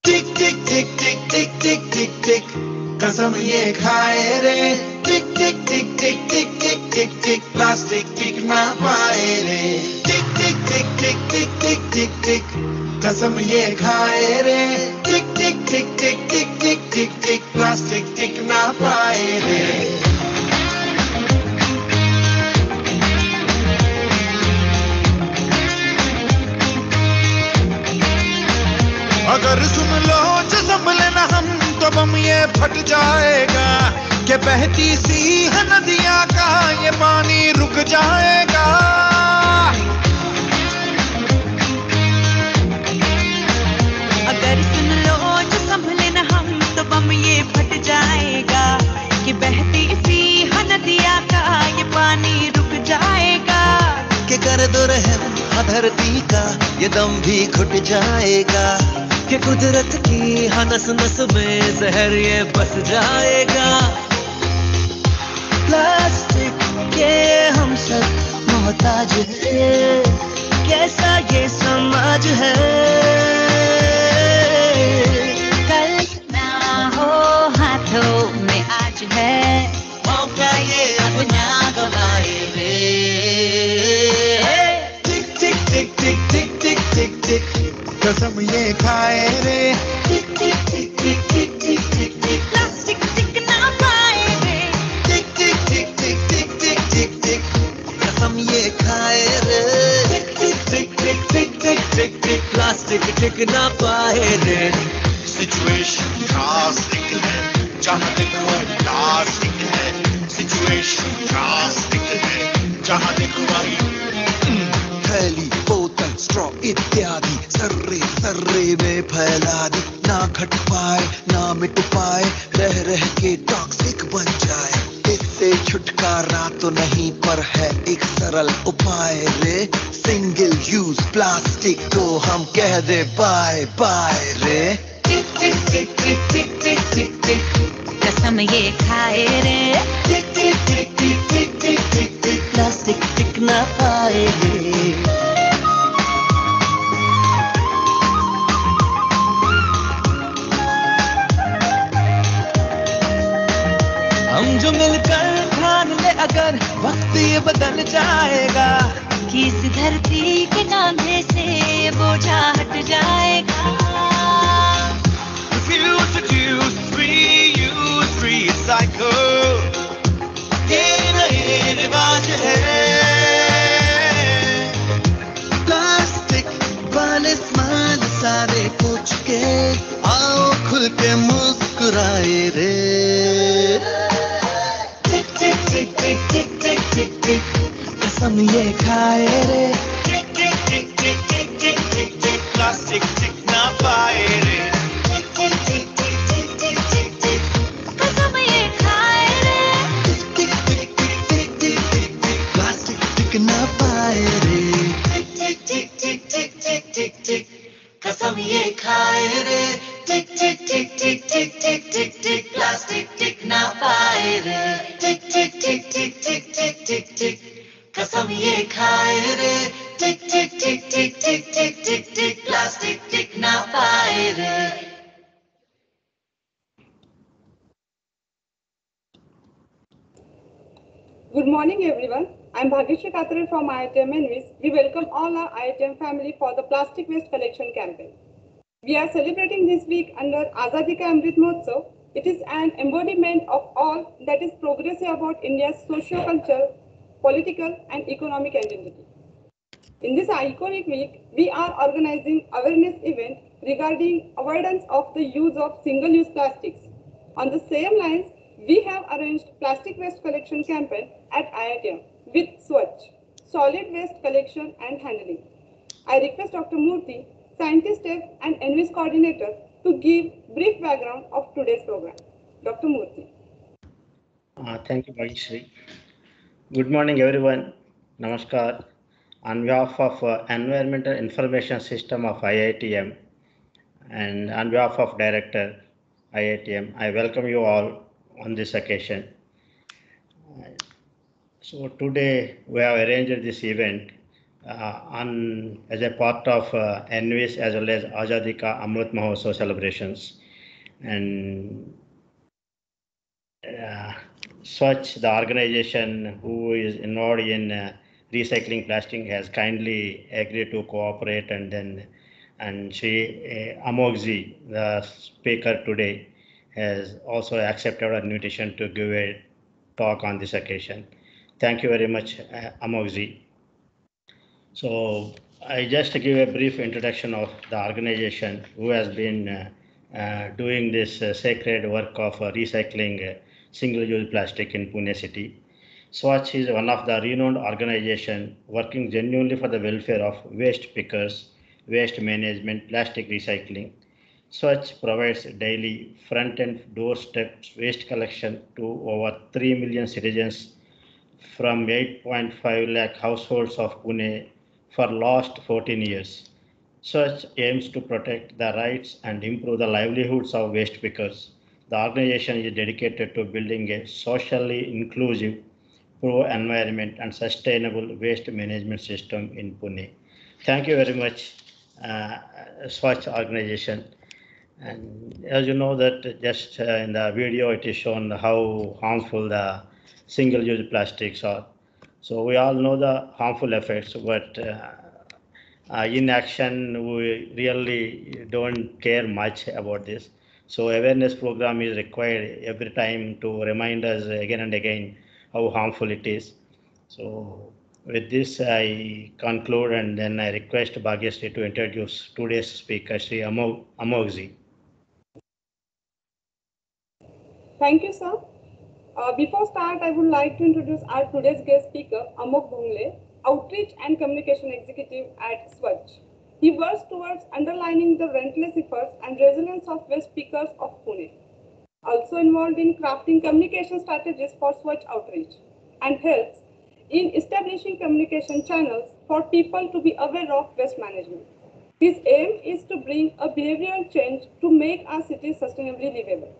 टिक टिक टिक टिक टिक टिक टिक टिक कसम ये खाए रे टिक टिक टिक टिक टिक टिक टिक टिक प्लास्टिक टिक ना पाए रे टिक टिक टिक टिक टिक टिक टिक टिक कसम ये खाए रे टिक टिक टिक टिक टिक टिक टिक टिक प्लास्टिक टिक ना पाए रे अगर सुन लो जो संभले ना हम तो बम ये फट जाएगा कि बहती सी है नदियां का ये पानी रुक जाएगा अगर सुन लो जो संभले ना हम तो बम ये फट जाएगा कि बहती सी है नदियां का ये पानी रुक जाएगा कि कर दो रहम धरती का ये दम भी घुट जाएगा कि कुदरत की नस नस में जहर ये बस जाएगा प्लास्टिक के हम सब मोहताज है कैसा ये समाज है कल ना हो हाथों में आज है मौका ये अपना गवाए रे टिक टिक टिक टिक टिक टिक टिक टिक कसम ये खाए रे टिक टिक टिक टिक टिक टिक टिक टिक प्लास्टिक टिक ना पाए रे टिक टिक टिक टिक टिक टिक टिक टिक कसम ये खाए रे टिक टिक टिक टिक टिक टिक टिक टिक प्लास्टिक टिक ना पाए रे सिचुएशन ड्रास्टिक है जहाँ देखो प्लास्टिक है सिचुएशन ड्रास्टिक है जहाँ देखो थैली बोतल स्ट्रॉ इत्यादि सर्रे सर्रे में फैला दी ना घट पाए ना मिट पाए रह रह के टॉक्सिक बन जाए इससे छुटकारा तो नहीं पर है एक सरल उपाय रे सिंगल यूज प्लास्टिक को हम कह दे बाय बाय रे टिक टिक टिक टिक टिक टिक टिक टिक कसम ये खाए रे टिक टिक टिक टिक टिक टिक टिक टिक प्लास्टिक टिक ना पाए रे हम जो मिलकर ठान ले अगर वक्त ये बदल जाएगा कि इस धरती के नामे से बोझा हट जाएगा Refuse to use, reuse, recycle ये नए रिवाज है प्लास्टिक वाले स्माइल सारे पूछ के आओ खुल के मुस्कुराए रे टिक टिक टिक टिक टिक टिक टिक टिक कसम ये खाए रे टिक टिक टिक टिक टिक टिक टिक टिक प्लास्टिक टिक ना पाए रे टिक टिक टिक टिक टिक टिक टिक टिक कसम ये खाए रे टिक टिक टिक टिक टिक टिक टिक प्लास्टिक टिक ना पाए रे टिक टिक टिक टिक टिक टिक टिक कसम ये खाए रे टिक टिक टिक टिक टिक टिक टिक टिक प्लास्टिक टिक ना पाए रे टिक टिक टिक टिक टिक टिक टिक टिक कसम ये खाए रे टिक टिक टिक टिक टिक टिक टिक टिक प्लास्टिक टिक ना पाए रे Good morning, everyone. I'm Bhagyashree Katre from IITM NVIS. We welcome all our IITM family for the plastic waste collection campaign. We are celebrating this week under Azadi Ka Amrit Mahotsav. It is an embodiment of all that is progressive about India's socio-cultural, political, and economic identity. In this iconic week, we are organizing awareness event regarding avoidance of the use of single-use plastics. On the same lines, we have arranged plastic waste collection campaign at IITM with Swachh, solid waste collection and handling. I request Dr. Murthy scientist and NVIS coordinator, to give brief background of today's program. Dr. Murthy. Thank you, Bhagishri. Good morning, everyone. Namaskar. On behalf of Environmental Information System of IITM and on behalf of Director IITM, I welcome you all on this occasion. So today we have arranged this event as a part of NVIS as well as Azadi Ka Amrit Mahotsav celebrations. And Swachh, the organization who is involved in recycling plastic, has kindly agreed to cooperate, and she Amogzi, the speaker today, has also accepted our invitation to give a talk on this occasion. Thank you very much, Amogzi. So I just give a brief introduction of the organization who has been doing this sacred work of recycling single-use plastic in Pune city. Swachh is one of the renowned organization working genuinely for the welfare of waste pickers, waste management, plastic recycling. Swachh provides daily front-end doorstep waste collection to over 3 million citizens from 8.5 lakh households of Pune for last 14 years. Swachh aims to protect the rights and improve the livelihoods of waste pickers. The organization is dedicated to building a socially inclusive, pro-environment and sustainable waste management system in Pune. Thank you very much, Swachh organization. And as you know that just in the video it is shown how harmful the single-use plastics are. So we all know the harmful effects, but in action we really don't care much about this. So awareness program is required every time to remind us again and again how harmful it is. So with this I conclude, and then I request Bhagyasri to introduce today's speaker, Sri Amogzi. Thank you, sir. Before start, I would like to introduce our today's guest speaker, Amok Bhungle, Outreach and Communication Executive at Swachh. He works towards underlining the relentless efforts and resilience of waste pickers of Pune. Also involved in crafting communication strategies for Swachh outreach, and helps in establishing communication channels for people to be aware of waste management. His aim is to bring a behavioral change to make our cities sustainably livable.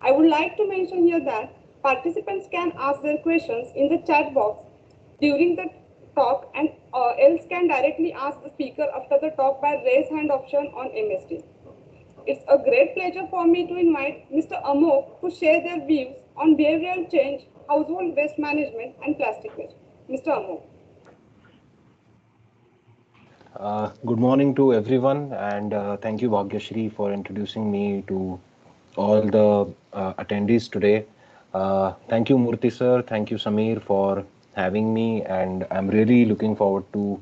I would like to mention here that participants can ask their questions in the chat box during the talk, and else can directly ask the speaker after the talk by raise hand option on MST. It's a great pleasure for me to invite Mr. Amok to share their views on behavioral change, household waste management and plastic waste. Mr. Amok. Good morning to everyone, and thank you, Bhagyashri, for introducing me to all the attendees today. Thank you, Murthy sir. Thank you, Samir, for having me, and I'm really looking forward to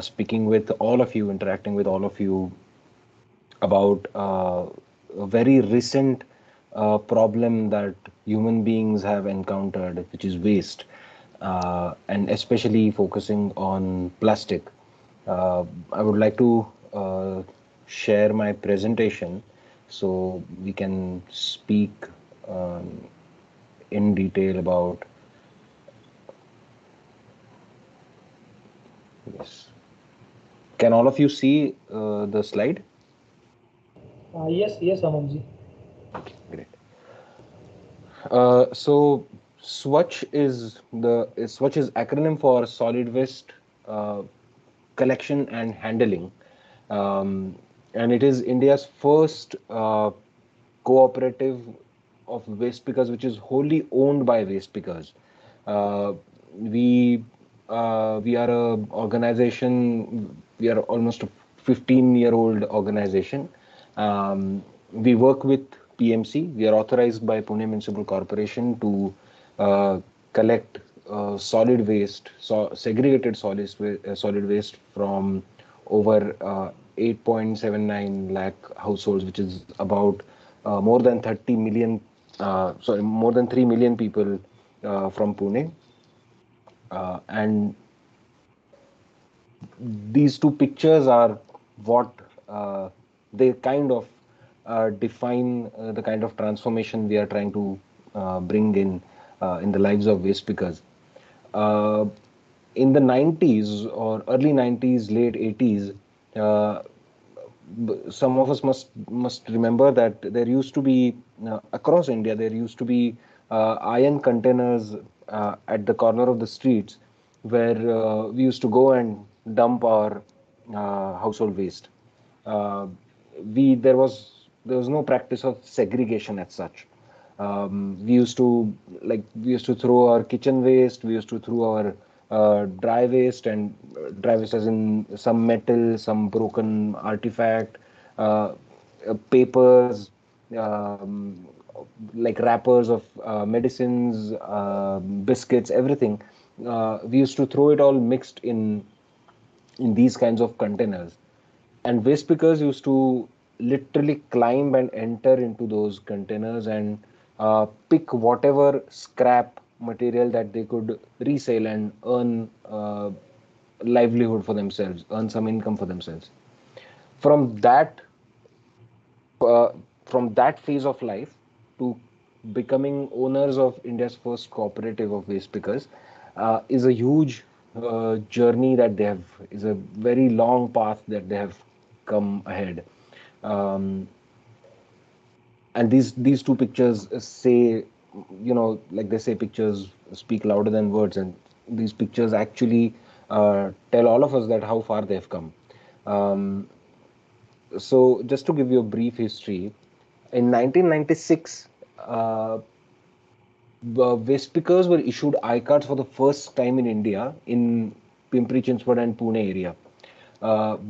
speaking with all of you, interacting with all of you about a very recent problem that human beings have encountered, which is waste, and especially focusing on plastic. I would like to share my presentation so we can speak in detail about this. Can all of you see the slide? Yes, Amogji. Okay, great. So Swachh is acronym for Solid Waste Collection and Handling, and it is India's first cooperative of waste pickers, which is wholly owned by waste pickers. We are a organization. We are almost a 15-year-old organization. We work with PMC. We are authorized by Pune Municipal Corporation to collect solid waste, segregated solid waste from over 8.79 lakh households, which is about more than 3 million people from Pune. And these two pictures are what they kind of define the kind of transformation we are trying to bring in the lives of waste pickers. Uh, in the 90s or early 90s, late 80s, uh, some of us must remember that there used to be across India there used to be iron containers at the corner of the streets where we used to go and dump our household waste. Uh, we there was no practice of segregation as such. We used to throw our kitchen waste. We used to throw our dry waste, and dry waste as in some metal, some broken artifact, uh, papers, um, like wrappers of medicines, biscuits, everything. We used to throw it all mixed in these kinds of containers, and waste pickers used to literally climb and enter into those containers and pick whatever scrap material that they could resell and earn livelihood for themselves, earn some income for themselves. From that uh, from that phase of life to becoming owners of India's first cooperative of waste pickers is a huge journey that they have, is a very long path that they have come ahead. Um, and these two pictures say, like they say, pictures speak louder than words, and these pictures actually tell all of us that how far they've come. Um, so just to give you a brief history, in 1996, waste pickers were issued I-cards for the first time in India in Pimpri Chinchwad and Pune area.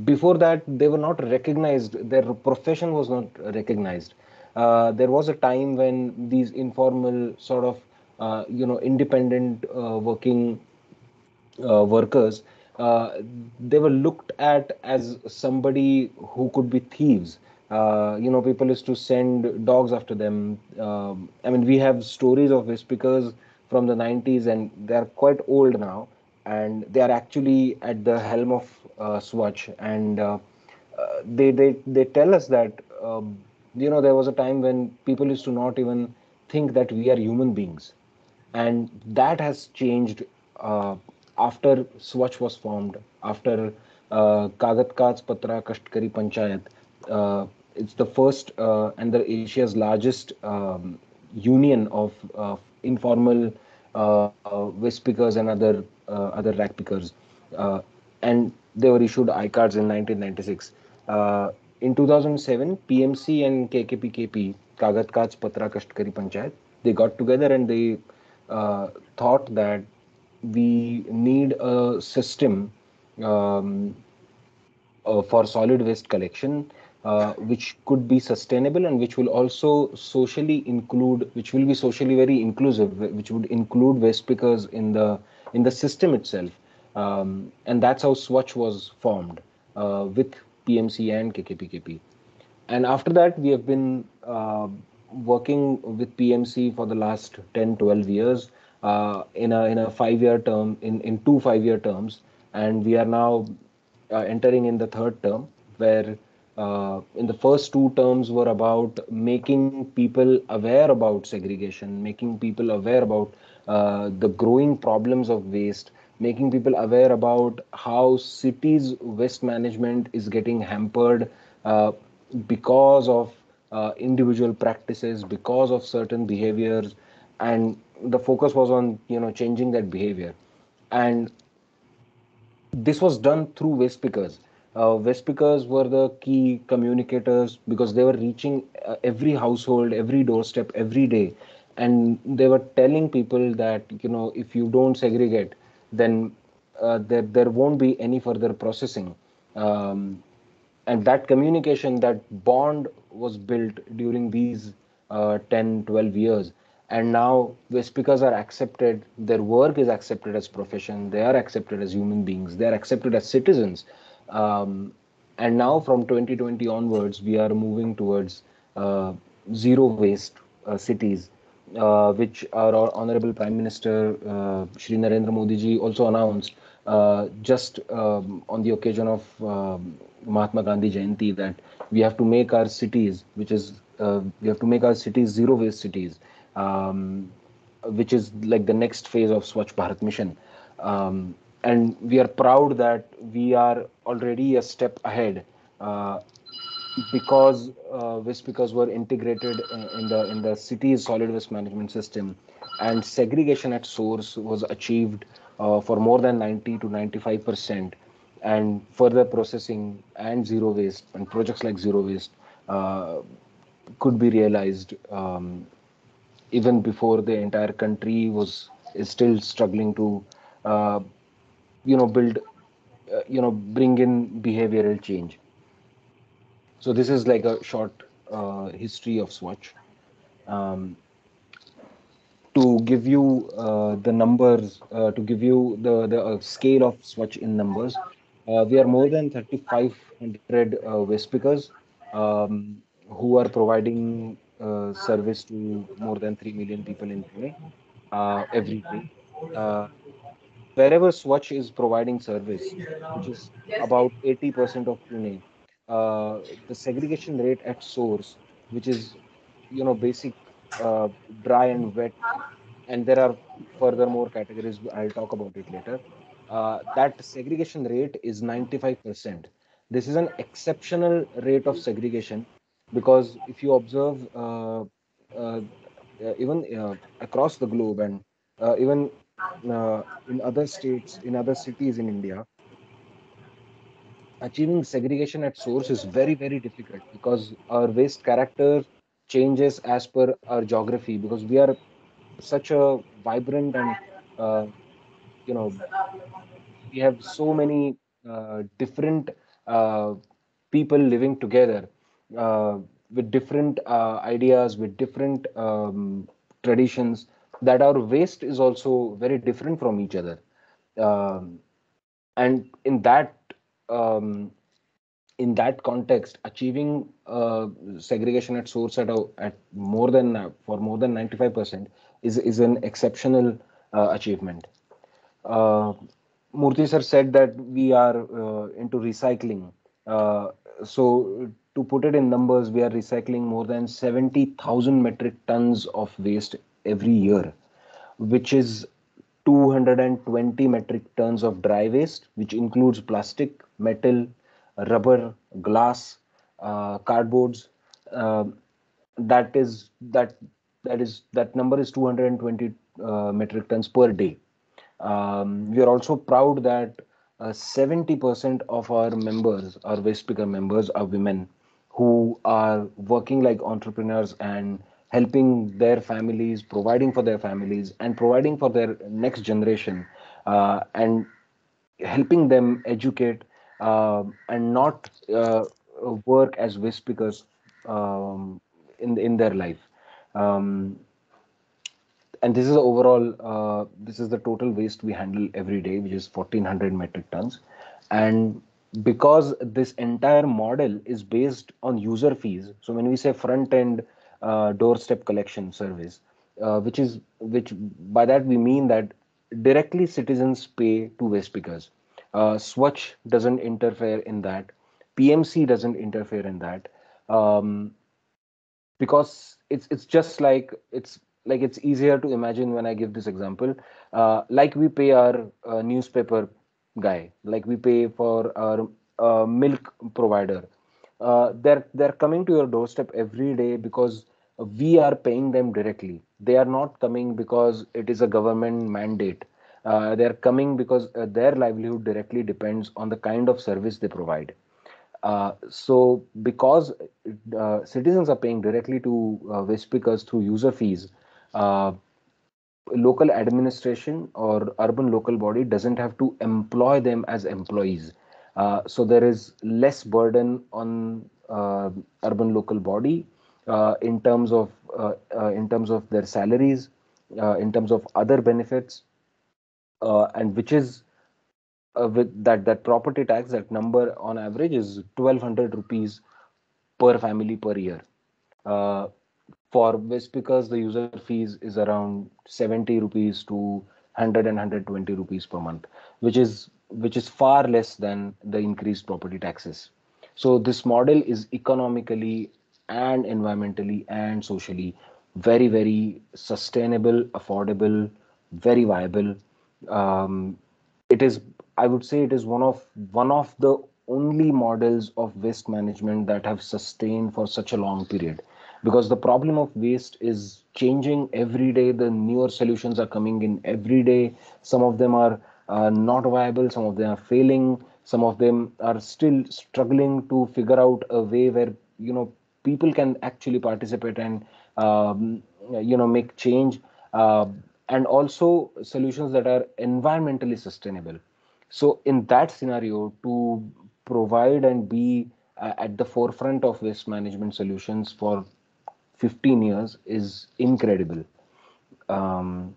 Before that, they were not recognized. Their profession was not recognized. There was a time when these informal sort of, independent working workers, they were looked at as somebody who could be thieves. People used to send dogs after them. I mean, we have stories of waste pickers from the 90s, and they are quite old now, and they are actually at the helm of Swatch, and they tell us that there was a time when people used to not even think that we are human beings, and that has changed after Swachh was formed, after Kagat Kach Patra Kastkari Panchayat. It's the first and the Asia's largest union of informal waste pickers and other rag pickers, and they were issued I-cards in 1996. In 2007, PMC and KKPKP, Kagat Kach Patra Kastkari Panchayat, they got together and they thought that we need a system um, for solid waste collection, which could be sustainable and which will also socially include, which will be socially very inclusive, which would include waste pickers in the system itself. And that's how Swatch was formed with PMC and KKPKP. And after that, we have been working with PMC for the last 10, 12 years in a 5-year term, in 2 5-year terms. And we are now entering in the third term, where in the first two terms were about making people aware about segregation, making people aware about the growing problems of waste, making people aware about how cities' waste management is getting hampered because of individual practices, because of certain behaviors, and the focus was on changing that behavior. And this was done through waste pickers. Waste pickers were the key communicators because they were reaching every household, every doorstep, every day, and they were telling people that if you don't segregate, then there won't be any further processing. Um, and that communication, that bond was built during these 10 12 years, and now the speakers are accepted, their work is accepted as profession, they are accepted as human beings, they are accepted as citizens. And now from 2020 onwards, we are moving towards zero waste cities, which our Honorable Prime Minister Shri Narendra Modi ji also announced just on the occasion of Mahatma Gandhi Jayanti, that we have to make our cities, we have to make our cities zero waste cities, um, which is like the next phase of Swachh Bharat mission. And we are proud that we are already a step ahead, uh, because waste pickers were integrated in the city's solid waste management system, and segregation at source was achieved for more than 90 to 95%, and further processing and zero waste and projects like zero waste uh, could be realized, even before the entire country was is still struggling to uh, build, bring in behavioral change. So this is like a short history of Swatch. Um, to give you the numbers, to give you the scale of Swatch in numbers, we are more than 3,500 waste pickers, who are providing service to more than 3 million people in Pune every day. Uh, Wherever Swatch is providing service, which is about 80% of Pune, the segregation rate at source, which is basic, dry and wet, and there are further more categories. I'll talk about it later. That segregation rate is 95%. This is an exceptional rate of segregation, because if you observe, uh, even across the globe, and even in other states, in other cities in India, achieving segregation at source is very, very difficult, because our waste character changes as per our geography, because we are such a vibrant and uh, you know we have so many different uh, people living together, uh, with different ideas, with different traditions, that our waste is also very different from each other. um, and um, in that context, achieving segregation at source at more than for more than 95% is an exceptional achievement. uh, Murthy sir said that we are into recycling. Uh, so, to put it in numbers, we are recycling more than 70,000 metric tons of waste every year, which is 220 metric tons of dry waste, which includes plastic, metal, rubber, glass, cardboards. Uh, that is that that number is 220 metric tons per day. We are also proud that 70% of our members, our waste picker members, are women who are working like entrepreneurs and helping their families, providing for their families, and providing for their next generation, and helping them educate, and not work as waste pickers in their life. Um, and this is overall, this is the total waste we handle every day, which is 1,400 metric tons. And because this entire model is based on user fees, so when we say front end doorstep collection service, which by that we mean that directly citizens pay to waste pickers. Swatch doesn't interfere in that. PMC doesn't interfere in that. Um, because it's just like it's easier to imagine when I give this example. Like we pay our newspaper guy, like we pay for our milk provider. They're coming to your doorstep every day because we are paying them directly. They are not coming because it is a government mandate. They're coming because their livelihood directly depends on the kind of service they provide. So, because citizens are paying directly to waste pickers through user fees, uh, local administration or urban local body doesn't have to employ them as employees. So there is less burden on urban local body in terms of their salaries, in terms of other benefits, and which is with that property tax, that number on average is 1,200 rupees per family per year. Uh, for West Pickers, the user fees is around 70 rupees to 100 rupees per month, which is far less than the increased property taxes. So this model is economically and environmentally and socially very, very sustainable, affordable, very viable. Um, it is, I would say, it is one of the only models of waste management that have sustained for such a long period, because the problem of waste is changing every day. The newer solutions are coming in every day. Some of them are not viable, some of them are failing, some of them are still struggling to figure out a way where people can actually participate and make change, uh, and also solutions that are environmentally sustainable. So in that scenario, to provide and be at the forefront of waste management solutions for 15 years is incredible. Um,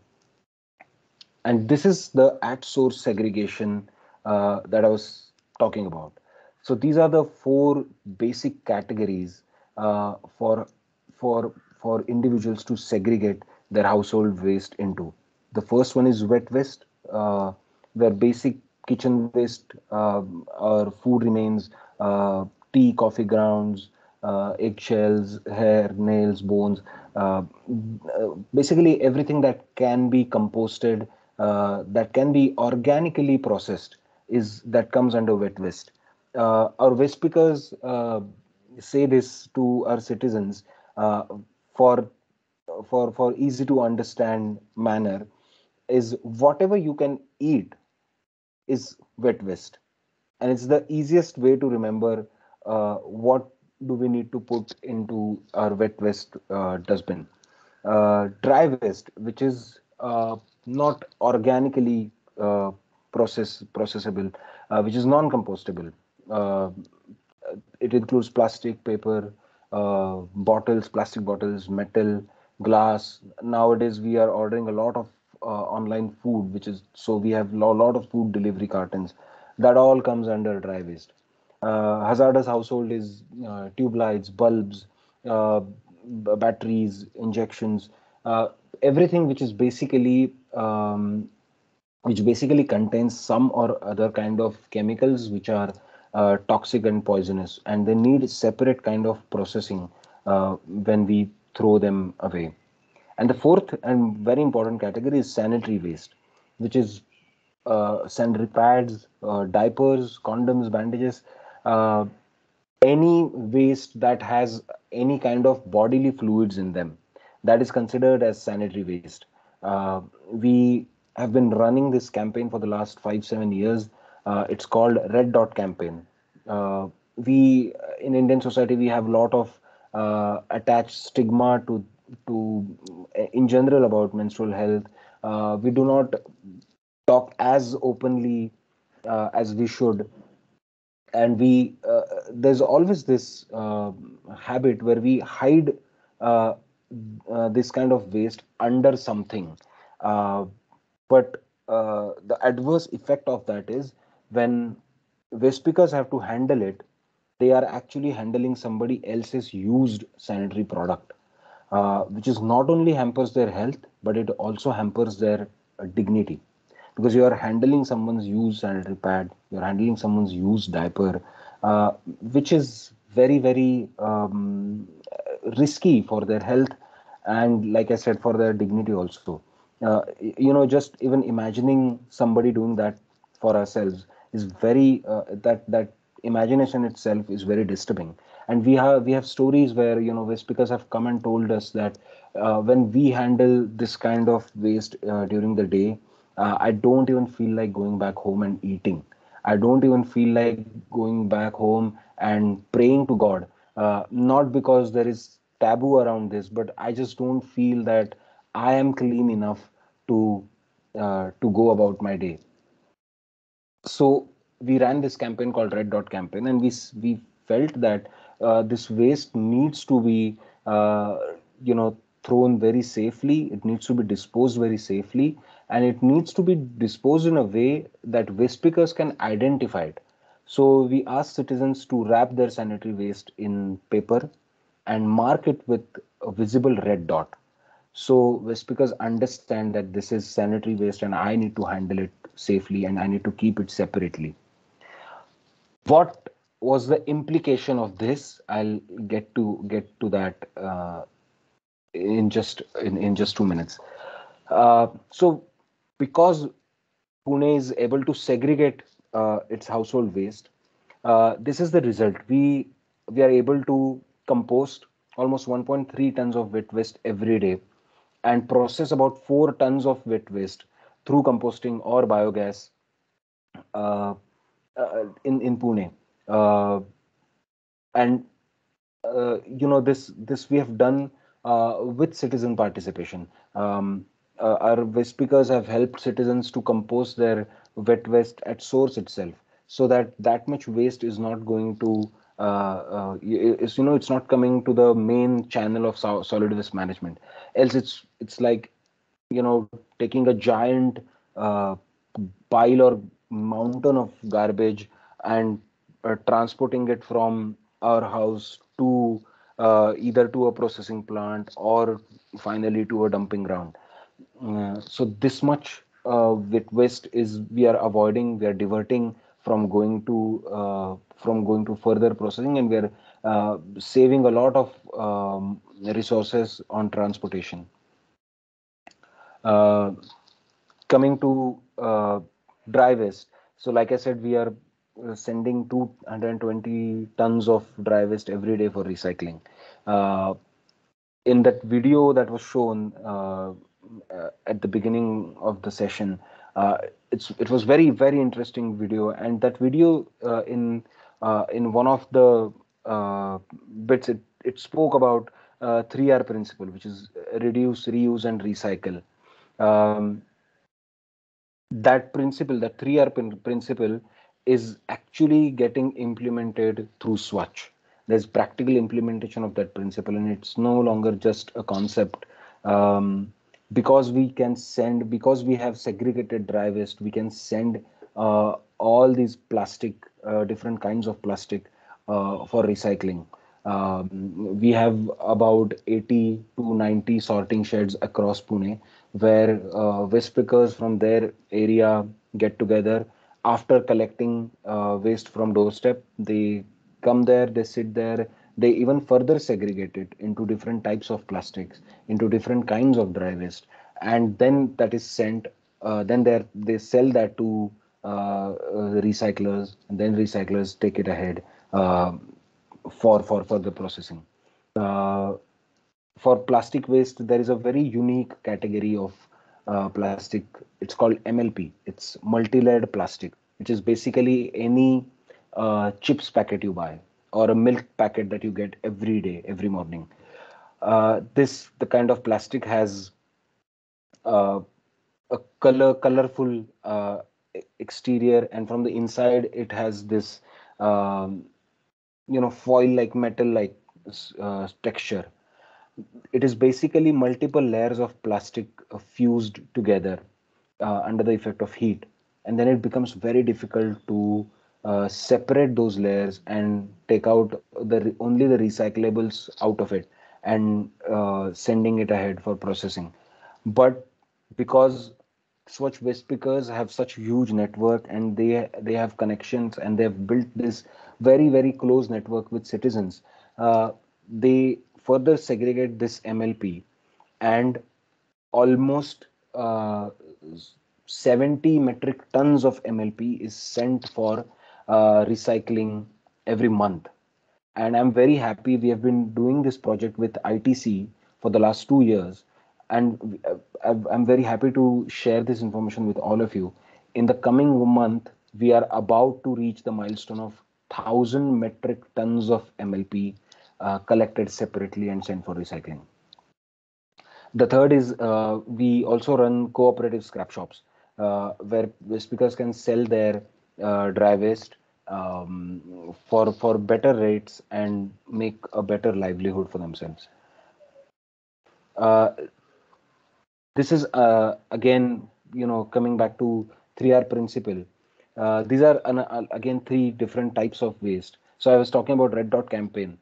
and this is the at source segregation that I was talking about. So these are the four basic categories for for for individuals to segregate their household waste into. The first one is wet waste, where basic kitchen waste or food remains, tea, coffee grounds, eggshells, hair, nails, bones, basically everything that can be composted, that can be organically processed, is that comes under wet waste. Our waste pickers say this to our citizens for for easy to understand manner, is whatever you can eat is wet waste, and it's the easiest way to remember what do we need to put into our wet waste dustbin. Dry waste, which is not organically processable, which is non-compostable. Uh, it includes plastic, paper, bottles, plastic bottles, metal, glass. Nowadays, we are ordering a lot of online food, which is so we have a lot of food delivery cartons. That all comes under dry waste. Hazardous household is tube lights, bulbs, batteries, injections, uh, everything which basically contains some or other kind of chemicals which are toxic and poisonous, and they need separate kind of processing when we throw them away. And the fourth and very important category is sanitary waste, which is sanitary pads, diapers, condoms, bandages, uh, any waste that has any kind of bodily fluids in them, that is considered as sanitary waste. We have been running this campaign for the last 5 7 years. It's called Red Dot campaign. We in Indian society, we have a lot of attached stigma to in general about menstrual health. We do not talk as openly as we should, and we there's always this habit where we hide uh, this kind of waste under something, uh, but the adverse effect of that is when waste pickers have to handle it, they are actually handling somebody else's used sanitary product, which is not only hampers their health, but it also hampers their dignity, because you are handling someone's used sanitary pad, you're handling someone's used diaper, uh, which is very, very risky for their health, and like I said, for their dignity also. Just even imagining somebody doing that for ourselves is very that imagination itself is very disturbing. And we have stories where waste pickers have come and told us that when we handle this kind of waste during the day, I don't even feel like going back home and eating. I don't even feel like going back home and praying to God, not because there is taboo around this, but I just don't feel that I am clean enough to go about my day. So we ran this campaign called Red Dot campaign, and we felt that this waste needs to be thrown very safely. It needs to be disposed very safely, and it needs to be disposed in a way that waste pickers can identify it. So we asked citizens to wrap their sanitary waste in paper and mark it with a visible red dot, so waste pickers understand that this is sanitary waste and I need to handle it safely and I need to keep it separately. What was the implication of this? I'll get to that in just 2 minutes. So because Pune is able to segregate its household waste, this is the result. We are able to compost almost 1.3 tons of wet waste every day and process about 4 tons of wet waste through composting or biogas uh, in Pune. Uh, and this we have done with citizen participation. Our waste pickers have helped citizens to compose their wet waste at source itself, so that that much waste is not going to it's not coming to the main channel of solid waste management. Else it's like taking a giant uh, pile or mountain of garbage and transporting it from our house to either to a processing plant or finally to a dumping ground. So this much with waste is we are avoiding, we are diverting from going to further processing, and we are saving a lot of resources on transportation. Uh, Coming to dry waste. So, like I said, we are sending 220 tons of dry waste every day for recycling. Uh, in that video that was shown at the beginning of the session, it was very interesting video, and that video in one of the bits it spoke about 3R principle, which is reduce, reuse, and recycle. Um, that principle, that 3R principle, is actually getting implemented through Swatch. There's practical implementation of that principle, and it's no longer just a concept. Because we have segregated dry waste, we can send all these plastic, different kinds of plastic for recycling. We have about 80 to 90 sorting sheds across Pune, where waste pickers from their area get together. After collecting waste from doorstep, they come there, they sit there, they even further segregate it into different types of plastics, into different kinds of dry waste, and then that is sent. Then they sell that to the recyclers, and then recyclers take it ahead for further processing. Uh, for plastic waste, there is a very unique category of plastic. It's called MLP. It's multi-layered plastic, which is basically any chips packet you buy or a milk packet that you get every day, every morning. The kind of plastic has uh, a colorful exterior, and from the inside it has this um, foil like metal like texture. It is basically multiple layers of plastic fused together under the effect of heat, and then it becomes very difficult to separate those layers and take out only the recyclables out of it, and sending it ahead for processing. But because Swatch waste pickers have such huge network, and they have connections, and they have built this very close network with citizens, they further segregate this MLP, and almost 70 metric tons of MLP is sent for recycling every month. And I'm very happy we have been doing this project with ITC for the last 2 years, and I'm very happy to share this information with all of you. In the coming month, we are about to reach the milestone of 1,000 metric tons of MLP collected separately and sent for recycling. The third is we also run cooperative scrap shops where waste pickers can sell their dry waste for better rates and make a better livelihood for themselves. Uh, this is again, coming back to 3R principle. These are again three different types of waste. So I was talking about red dot campaign.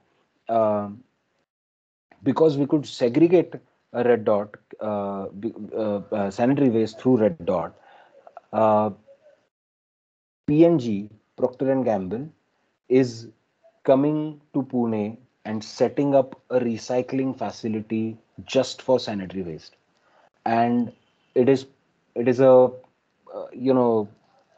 Because we could segregate a red dot sanitary waste through red dot, uh, P&G, Procter and Gamble, is coming to Pune and setting up a recycling facility just for sanitary waste. And it is it is you know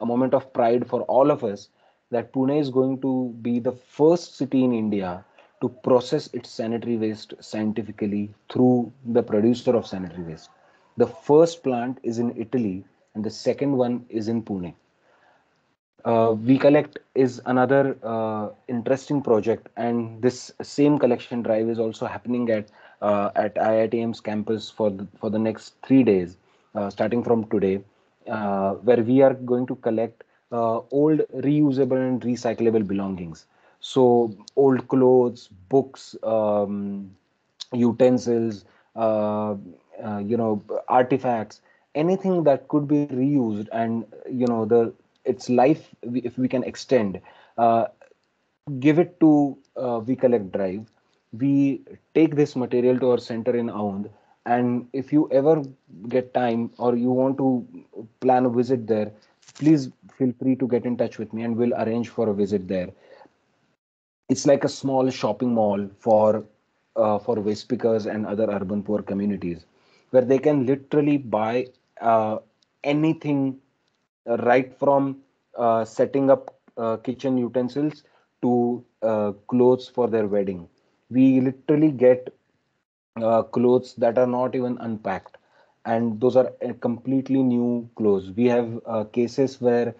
a moment of pride for all of us that Pune is going to be the first city in India to process its sanitary waste scientifically through the producer of sanitary waste. The first plant is in Italy and the second one is in Pune. We Collect is another interesting project, and this same collection drive is also happening at IITM's campus for the next 3 days, starting from today, where we are going to collect old reusable and recyclable belongings. So old clothes, books, utensils, artifacts, anything that could be reused, and the its life, if we can extend, uh, give it to We Collect Drive. We take this material to our center in Aund, and if you ever get time or you want to plan a visit there, please feel free to get in touch with me and we'll arrange for a visit there. It's like a small shopping mall for waste pickers and other urban poor communities, where they can literally buy anything, right from setting up kitchen utensils to clothes for their wedding. We literally get clothes that are not even unpacked, and those are completely new clothes. We have cases where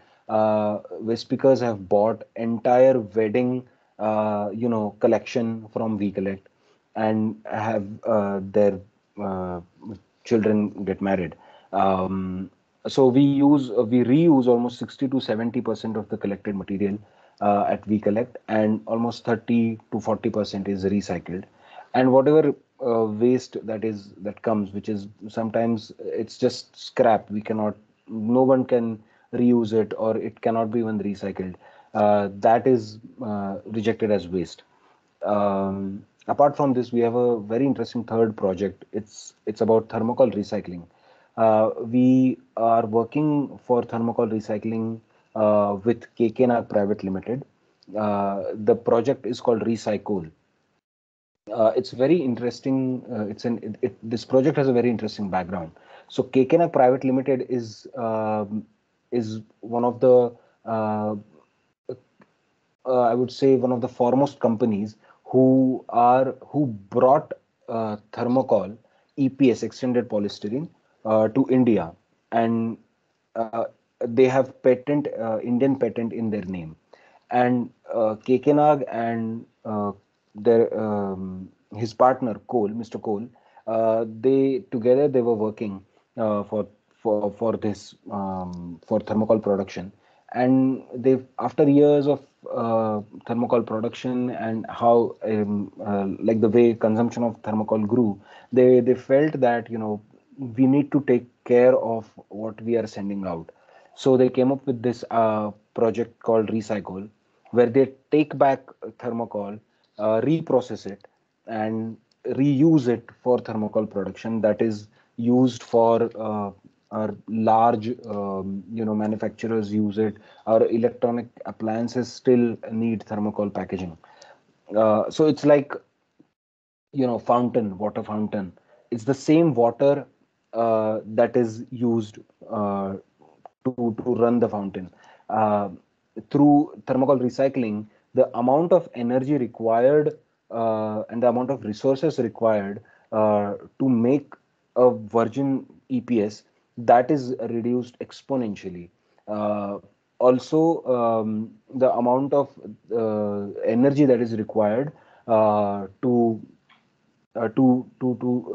waste pickers have bought entire wedding collection from We Collect and have their uh, children get married. So we reuse almost 60 to 70% of the collected material at We Collect, and almost 30 to 40% is recycled. And whatever waste that comes, which is sometimes it's just scrap, no one can reuse it, or it cannot be even recycled. That is rejected as waste. Apart from this, we have a very interesting third project. It's about thermocol recycling. We are working for thermocol recycling with KK Private Limited. The project is called Recycle. It's very interesting. This project has a very interesting background. So KK Private Limited is one of the uh, I would say one of the foremost companies who brought thermocol, EPS, extended polystyrene, to India, and uh, they have Indian patent in their name. And Kekenag and their his partner Cole, Mr. Cole, they were working for thermocol production, and they, after years of thermocol production, and how like the way consumption of thermocol grew, they felt that we need to take care of what we are sending out. So they came up with this project called Recycle, where they take back thermocol, reprocess it, and reuse it for thermocol production that is used for our large manufacturers use it. Our electronic appliances still need thermocol packaging. So it's like water fountain. It's the same water that is used to run the fountain. uh, Through thermocol recycling, the amount of energy required and the amount of resources required to make a virgin EPS, that is reduced exponentially. Also, the amount of energy that is required to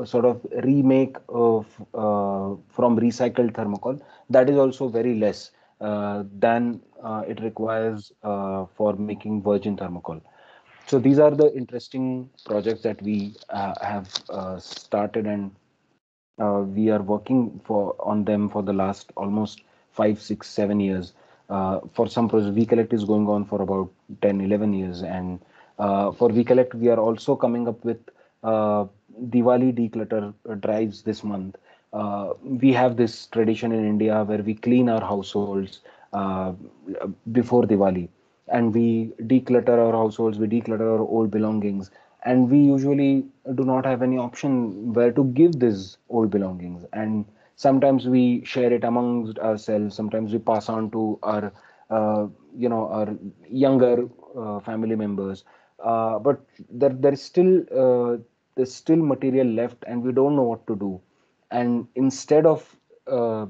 sort of remake from recycled thermocol, that is also very less than it requires for making virgin thermocol. So these are the interesting projects that we have started, and we are working on them for the last almost 5, 6, 7 years. For some projects, We Collect is going on for about 10, 11 years. And for We Collect, we are also coming up with Diwali declutter drives this month. We have this tradition in India where we clean our households before Diwali. and we declutter our households, we declutter our old belongings, and we usually do not have any option where to give these old belongings. And sometimes we share it amongst ourselves, sometimes we pass on to our our younger family members, but there's still material left and we don't know what to do. And instead of uh,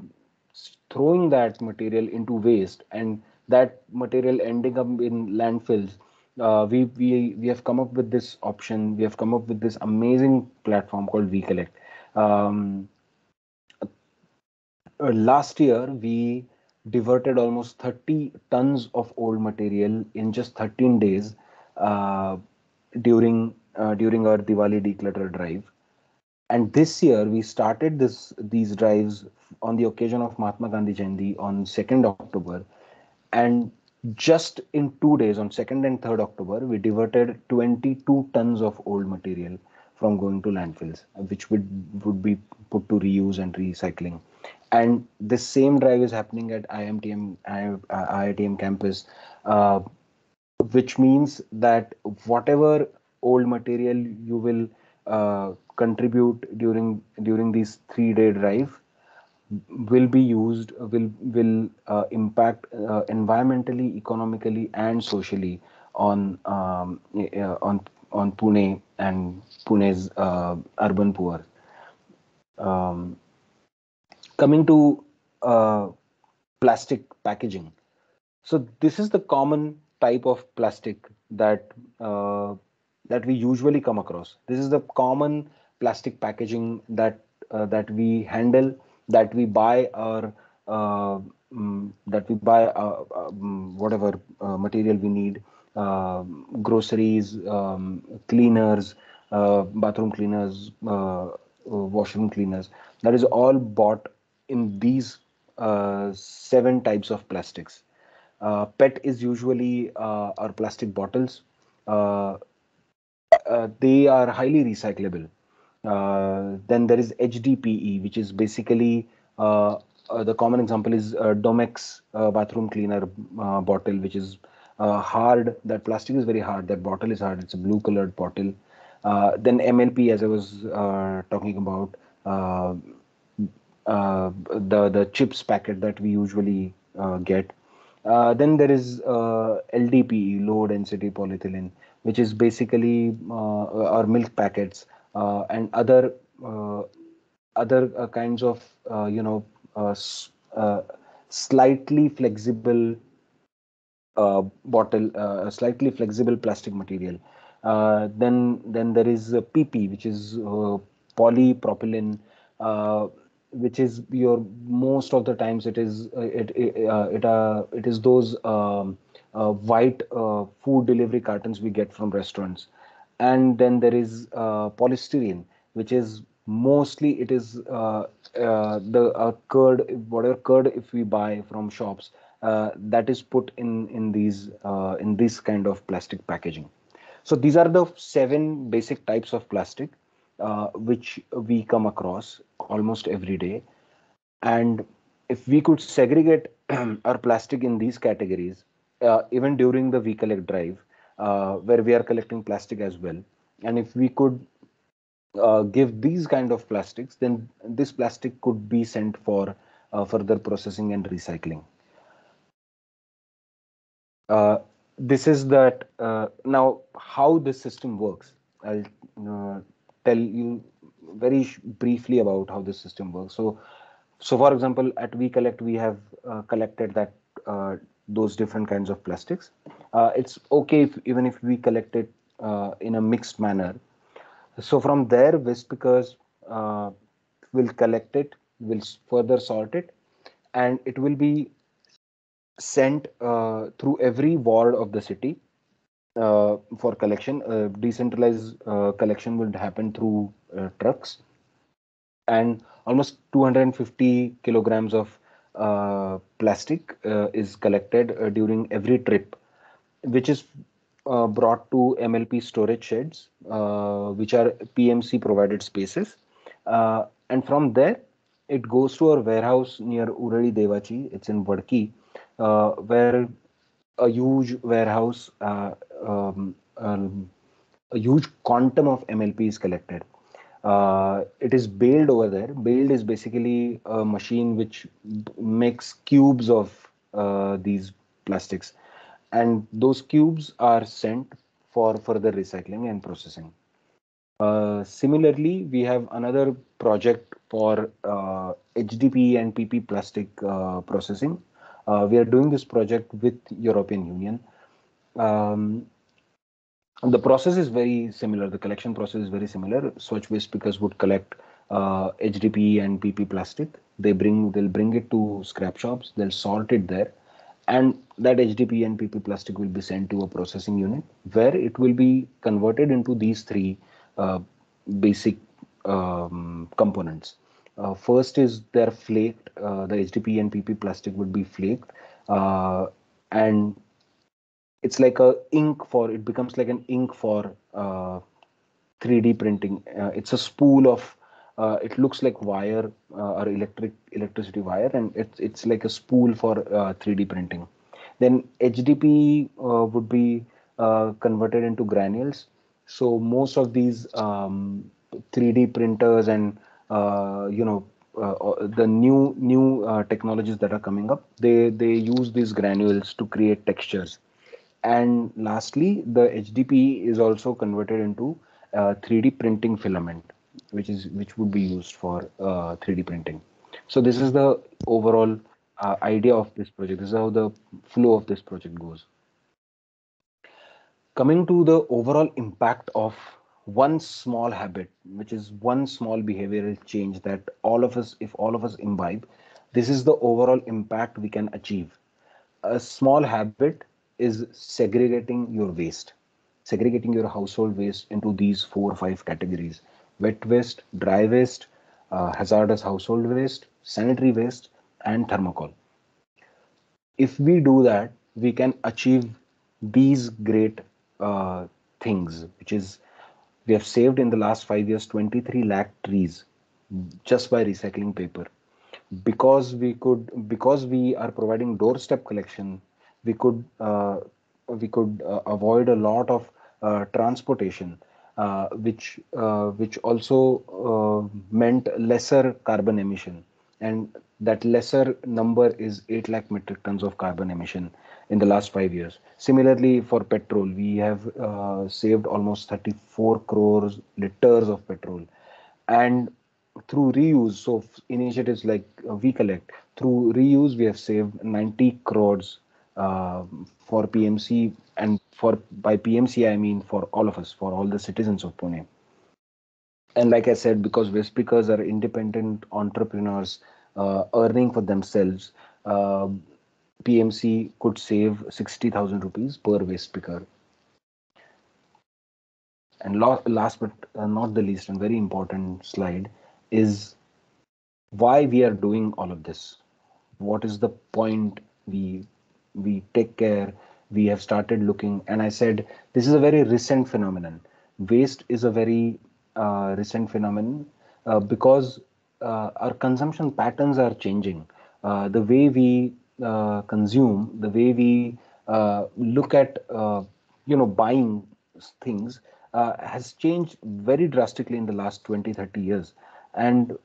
throwing that material into waste and that material ending up in landfills, we have come up with this option. We have come up with this amazing platform called WeCollect. Um, Last year, we diverted almost 30 tons of old material in just 13 days uh, during our Diwali declutter drive. And this year, we started these drives on the occasion of Mahatma Gandhi Jayanti on 2nd October. And just in 2 days, on 2nd and 3rd October, we diverted 22 tons of old material from going to landfills, which would be put to reuse and recycling. And this same drive is happening at IITM campus, uh, which means that whatever old material you will contribute during these 3-day drive will be used will impact environmentally, economically, and socially on on Pune and Pune's urban poor. Um, Coming to plastic packaging. So this is the common type of plastic uh, that we usually come across. This is the common plastic packaging that we handle, that we buy, or that we buy whatever material we need, groceries, cleaners, bathroom cleaners, washroom cleaners. That is all bought in these 7 types of plastics. PET is usually our plastic bottles. Uh, they are highly recyclable. Then there is HDPE, which is basically the common example is Domex bathroom cleaner bottle, which is hard. That plastic is very hard. That bottle is hard. It's a blue colored bottle. Then MLP, as I was talking about, the chips packet that we usually get. Then there is LDPE, low density polyethylene, which is basically our milk packets and uh, other kinds of uh, s- uh, slightly flexible bottle, slightly flexible plastic material. Then there is PP, which is polypropylene, uh, which is your most of the times it is those white food delivery cartons we get from restaurants. And then there is polystyrene, which is mostly it is the curd, whatever curd if we buy from shops, that is put in this kind of plastic packaging. So these are the 7 basic types of plastic which we come across almost every day. And if we could segregate our plastic in these categories, even during the We Collect drive, where we are collecting plastic as well, and if we could give these kind of plastics, then this plastic could be sent for further processing and recycling. Uh, this is that now how this system works. I'll tell you very briefly about how this system works. So for example, at We Collect, we have collected that those different kinds of plastics. It's okay even if we collect it in a mixed manner. So from there, waste pickers will collect it, will further sort it, and it will be sent through every ward of the city for collection. Decentralized collection would happen through trucks, and almost 250 kilograms of plastic is collected during every trip, which is brought to MLP storage sheds, which are PMC provided spaces. And from there, it goes to our warehouse near Uradi Devachi. It's in Vadki, where a huge warehouse, a huge quantum of MLP is collected. It is baled over there. Baled is basically a machine which makes cubes of these plastics, and those cubes are sent for further recycling and processing. Similarly, we have another project for HDPE and PP plastic processing. We are doing this project with European Union. Um, the process is very similar. The collection process is very similar. Swachh waste pickers would collect HDPE and PP plastic. They'll bring it to scrap shops. They'll sort it there, and that HDPE and PP plastic will be sent to a processing unit where it will be converted into these three uh, basic components. First is they're flaked. The HDPE and PP plastic would be flaked, and it's like a ink for it becomes like an ink for 3D printing. It's a spool of it looks like wire or electricity wire, and it's like a spool for 3D printing. Then HDP would be converted into granules. So most of these 3D printers and the new technologies that are coming up, they use these granules to create textures. And lastly, the HDPE is also converted into 3D printing filament, which would be used for 3D printing. So this is the overall idea of this project. This is how the flow of this project goes. Coming to the overall impact of one small habit, which is one small behavioral change that if all of us imbibe, this is the overall impact we can achieve. A small habit is segregating your household waste into these 4 or 5 categories: wet waste, dry waste, hazardous household waste, sanitary waste, and thermocol. If we do that, we can achieve these great things, which is we have saved in the last 5 years 23 lakh trees just by recycling paper. Because we are providing doorstep collection, we could avoid a lot of transportation, which also meant lesser carbon emission, and that lesser number is 8 lakh metric tons of carbon emission in the last 5 years. Similarly, for petrol, we have saved almost 34 crores liters of petrol. And through reuse, so initiatives like we collect through reuse, we have saved 90 crores for PMC, and for by PMC I mean for all of us, for all the citizens of Pune. And like I said, because waste pickers are independent entrepreneurs earning for themselves, PMC could save 60,000 rupees per waste picker. And last but not the least, and very important slide, is why we are doing all of this. What is the point? We take care. We have started looking, and I said this is a very recent phenomenon. Waste is a very recent phenomenon because our consumption patterns are changing. The way we consume, the way we look at buying things has changed very drastically in the last 20-30 years. And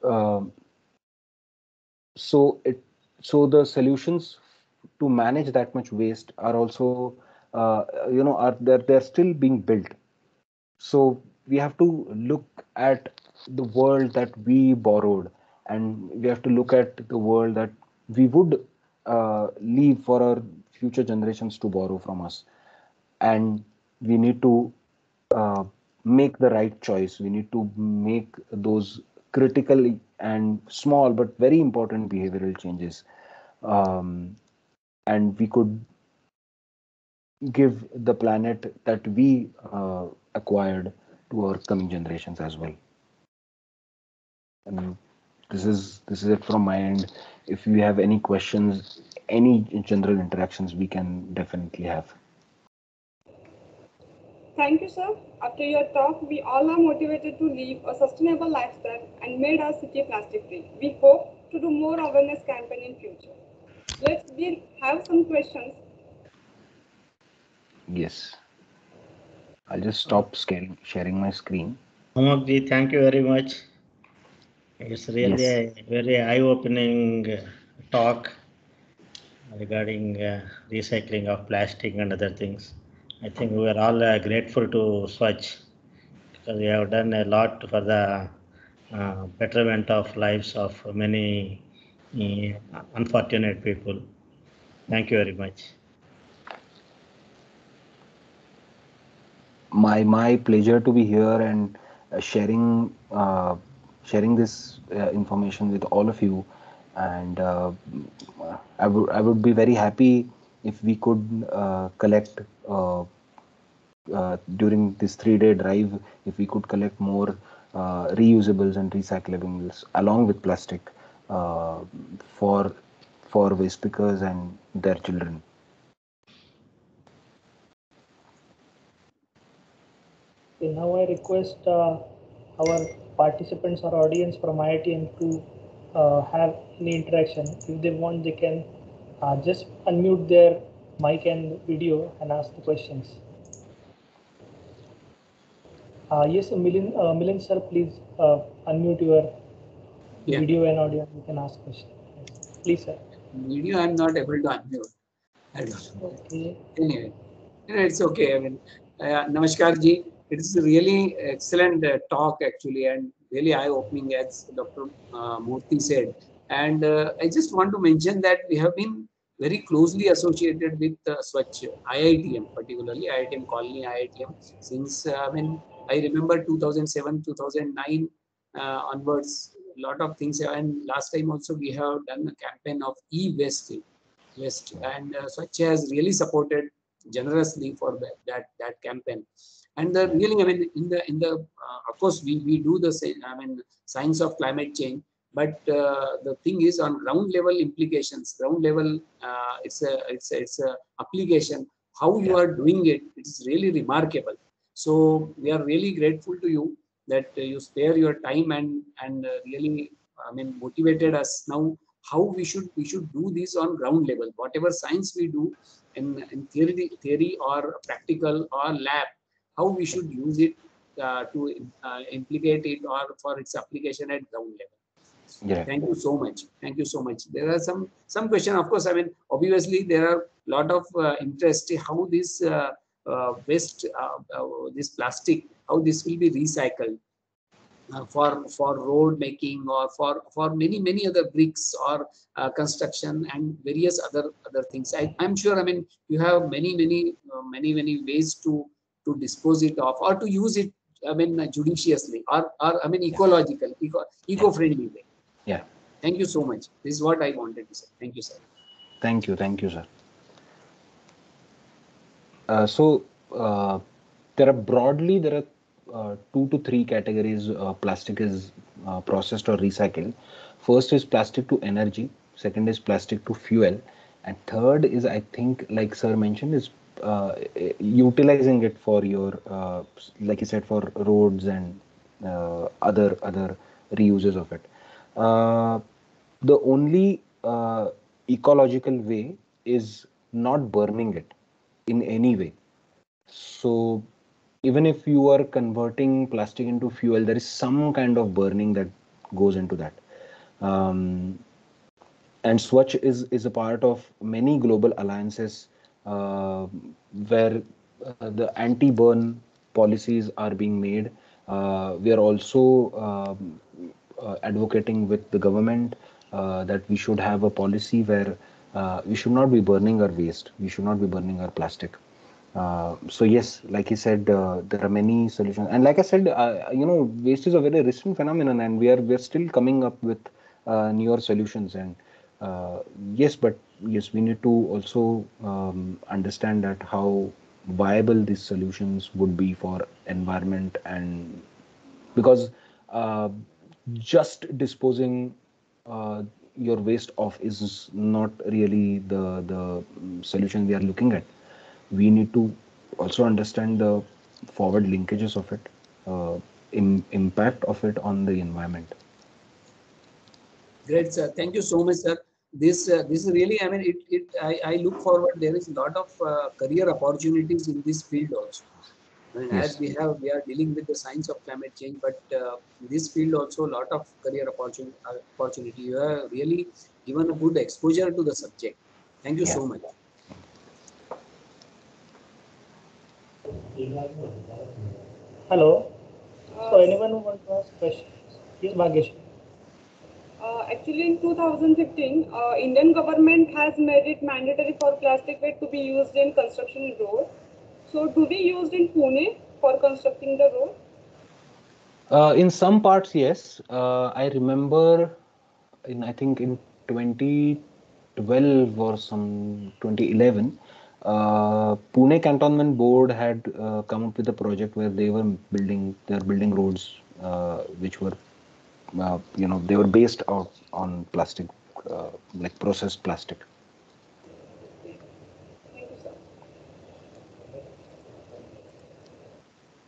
so it so the solutions to manage that much waste are also are they're still being built. So we have to look at the world that we borrowed, and we have to look at the world that we would leave for our future generations to borrow from us. And we need to make the right choice. We need to make those critical and small but very important behavioral changes. And we could give the planet that we acquired to our coming generations as well. And this is it from my end. If you have any questions, any general interactions, we can definitely have. Thank you, sir. After your talk, we all are motivated to live a sustainable lifestyle and made our city plastic free. We hope to do more awareness campaign in future. Let's have some questions. Yes. I'll just stop sharing my screen. Amogji, thank you very much. It's really Yes. a very eye-opening talk regarding recycling of plastic and other things. I think we are all grateful to Swachh because we have done a lot for the betterment of lives of many unfortunate people. Thank you very much. My pleasure to be here and sharing this information with all of you. And I would be very happy if we could collect during this 3-day drive, if we could collect more reusables and recyclables along with plastic uh, for waste pickers and their children. Okay, now I request our participants or audience from IITM to have any interaction. If they want, they can just unmute their mic and video and ask the questions. Yes, Milind sir, please unmute your video and audio. You can ask questions. Yes. Please, sir. Video, I'm not able to unmute. I don't know. Okay. Anyway, it's okay. I mean, Namaskar ji. It's really excellent talk actually, and really eye-opening, as Dr. Murthy said. And I just want to mention that we have been very closely associated with Swachh IITM, particularly IITM Colony, IITM, since I remember 2007, 2009 onwards, a lot of things. And last time also we have done a campaign of e-waste and Swachh has really supported generously for that campaign. And the really, I mean, in the of course we do the same, I mean, science of climate change, but the thing is on ground level implications, ground level, it's a application. How you are doing it, it is really remarkable. So we are really grateful to you that you spare your time and really, I mean, motivated us now how we should do this on ground level. Whatever science we do in theory or practical or lab, how we should use it to implicate it or for its application at ground level. Yeah. Thank you so much. Thank you so much. There are some question. Of course, I mean, obviously there are a lot of interest how this waste, this plastic, how this will be recycled. For road making or for many other bricks or construction and various other things. I'm sure, I mean, you have many ways to dispose it of or to use it, I mean, judiciously or I mean ecological, eco-friendly way. Yeah. Thank you so much. This is what I wanted to say. Thank you, sir. Thank you, sir. So there are 2 to 3 categories plastic is processed or recycled. First is plastic to energy, second is plastic to fuel, and third is, I think, like sir mentioned, is utilizing it for your like you said, for roads and other reuses of it. The only ecological way is not burning it in any way. So even if you are converting plastic into fuel, there is some kind of burning that goes into that. And Swachh is a part of many global alliances where the anti-burn policies are being made. We are also advocating with the government that we should have a policy where we should not be burning our waste. We should not be burning our plastic. So yes, like he said, there are many solutions, and like I said, waste is a very recent phenomenon, and we're still coming up with newer solutions. And yes, but yes, we need to also understand that how viable these solutions would be for environment, and because just disposing your waste off is not really the solution we are looking at. We need to also understand the forward linkages of it, impact of it on the environment. Great, sir. Thank you so much, sir. this is really, I mean, I look forward. There is a lot of career opportunities in this field also. I mean, Yes. as we are dealing with the science of climate change, but in this field also a lot of career opportunity. You have really given a good exposure to the subject. Thank you Yeah. so much. Hello. So Uh, anyone who want to ask questions? Yes, Bhagyesh. Actually, in 2015, Indian government has made it mandatory for plastic waste to be used in construction road. So, do we use in Pune for constructing the road? In some parts, yes. I remember I think in 2012 or some 2011, Pune Cantonment Board had come up with a project where they're building roads, which were, they were based out on plastic, like processed plastic. Thank you, sir.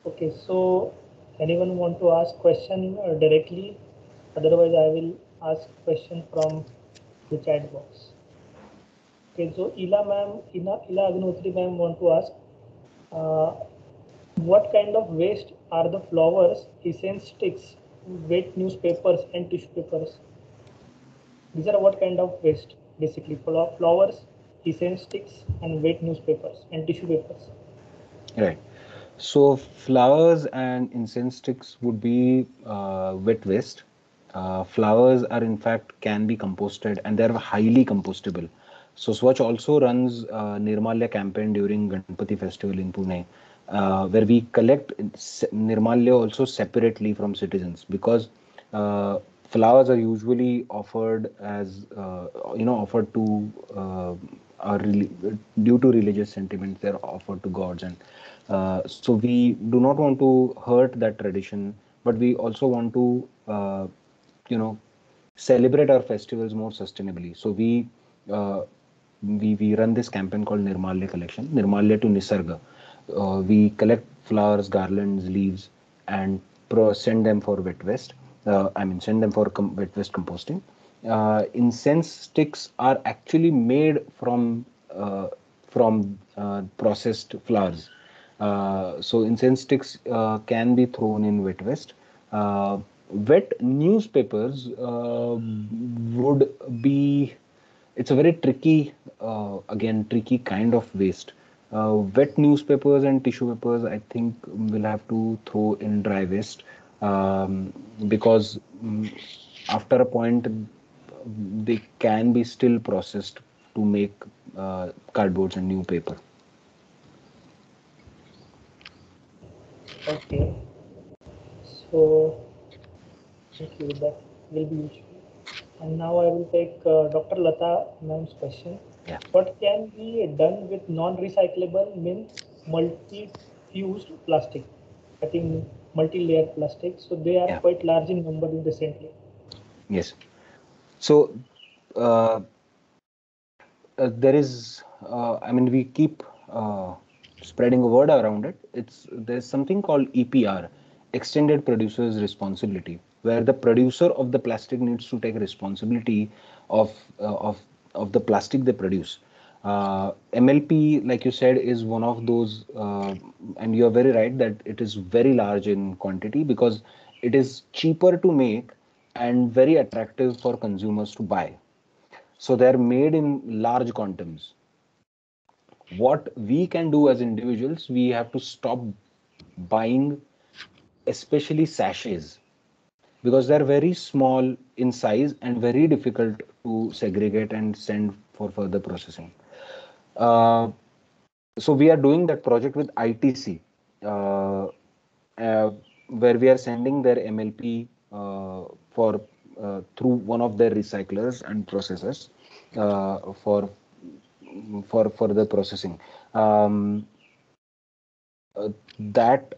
Okay, so anyone want to ask question directly? Otherwise, I will ask question from the chat box. Okay, so Ila Agnotri ma'am want to ask, uh, what kind of waste are the flowers, essence sticks, wet newspapers, and tissue papers? These are what kind of waste? Basically, flowers, essence sticks, and wet newspapers and tissue papers. Right. So flowers and incense sticks would be wet waste. Flowers are in fact can be composted and they're highly compostable. So Swachh also runs Nirmalya campaign during Ganpati festival in Pune, where we collect Nirmalya also separately from citizens because flowers are usually offered as offered to due to religious sentiments they're offered to gods, and so we do not want to hurt that tradition, but we also want to you know celebrate our festivals more sustainably. So we run this campaign called Nirmalya collection, Nirmalya to Nisarga. We collect flowers, garlands, leaves, and send them for wet waste. Send them for wet waste composting. Incense sticks are actually made from processed flowers. So incense sticks can be thrown in wet waste. Wet newspapers would be, it's a very tricky, tricky kind of waste. Wet newspapers and tissue papers, I think we'll have to throw in dry waste, because after a point they can be still processed to make cardboards and new paper. Okay, so thank you. That will be useful. And now I will take Dr. Lata ma'am's question. Yeah. What can be done with non-recyclable means multi-used plastic? I think multi-layer plastic. So they are Yeah. quite large in number recently. Yes. So uh, there is, we keep spreading a word around it. There's something called EPR, Extended Producer's Responsibility, where the producer of the plastic needs to take responsibility of uh, of of the plastic they produce. MLP, like you said, is one of those, and you are very right that it is very large in quantity because it is cheaper to make and very attractive for consumers to buy. So they're made in large quantums. What we can do as individuals, we have to stop buying, especially sachets, because they're very small in size and very difficult to segregate and send for further processing. Uh, so we are doing that project with ITC, uh, where we are sending their MLP for through one of their recyclers and processors for further processing. Um, that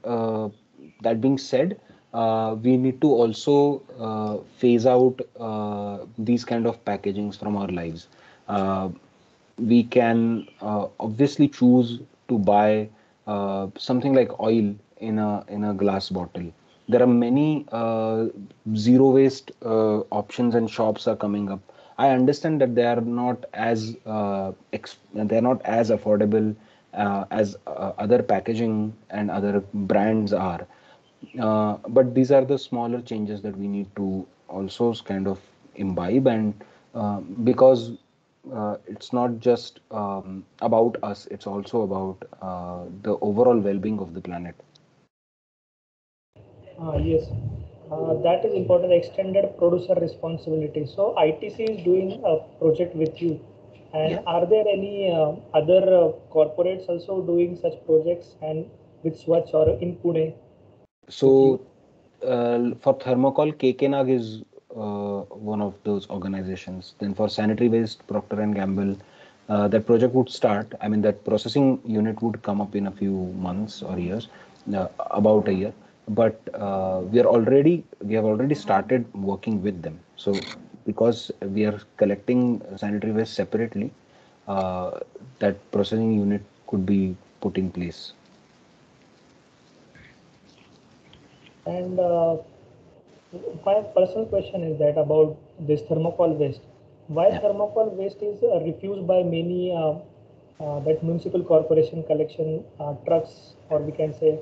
that being said, we need to also phase out these kind of packagings from our lives. Uh, we can obviously choose to buy something like oil in a glass bottle. There are many zero waste options and shops are coming up. I understand that they are not as affordable as other packaging and other brands are. But these are the smaller changes that we need to also kind of imbibe, and because it's not just about us, it's also about the overall well-being of the planet. Yes, that is important. Extended producer responsibility. So ITC is doing a project with you, and Yeah. are there any other corporates also doing such projects and with Swatch or in Pune? So for thermocol, KKNAG is one of those organizations. Then for sanitary waste, Procter and Gamble, that project would start. I mean, that processing unit would come up in a few months or years, about a year. But we have already started working with them. So because we are collecting sanitary waste separately, uh, that processing unit could be put in place. And my personal question is that about this thermocol waste. Why Yeah. thermocol waste is refused by many that municipal corporation collection trucks, or we can say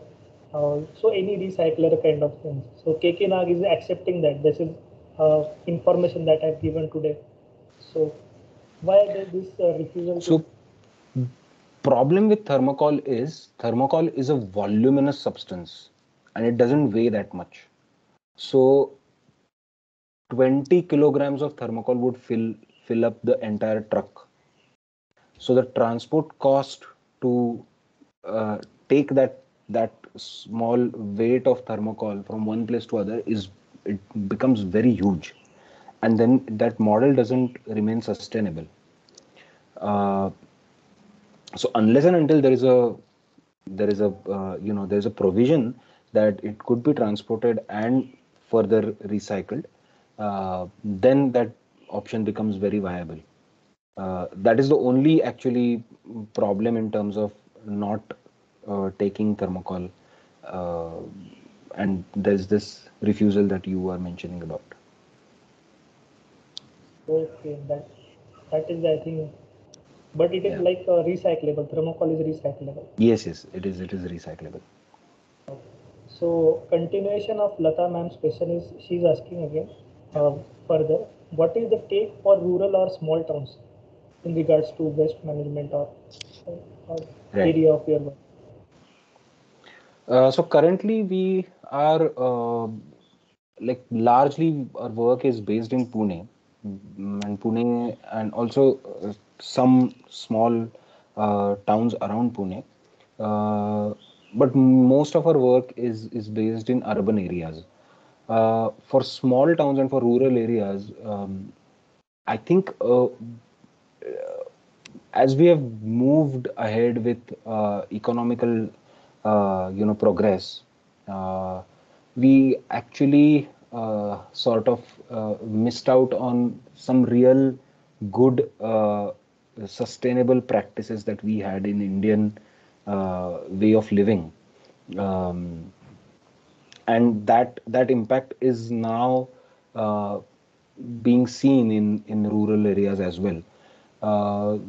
so any recycler kind of things. So KK Nag is accepting that. This is information that I've given today. So why this refusal to? So problem with thermocol is a voluminous substance and it doesn't weigh that much. So 20 kilograms of thermocol would fill up the entire truck. So the transport cost to take that small weight of thermocol from one place to other is it becomes very huge, and then that model doesn't remain sustainable. Uh, so unless and until there is a provision that it could be transported and further recycled, then that option becomes very viable. That is the only actually problem in terms of not taking thermocol, uh, and there's this refusal that you are mentioning about. Okay, that is I think, but it is Yeah. like recyclable. Thermocol is recyclable. Yes, it is recyclable. So continuation of Lata ma'am's question is she's asking again further. What is the take for rural or small towns in regards to waste management or Right. area of your work? So currently we are like largely our work is based in Pune, and Pune, and also some small towns around Pune. But most of our work is based in urban areas. For small towns and for rural areas, I think as we have moved ahead with economical progress, we actually sort of missed out on some real good sustainable practices that we had in Indian way of living, um, and that impact is now uh, being seen in rural areas as well.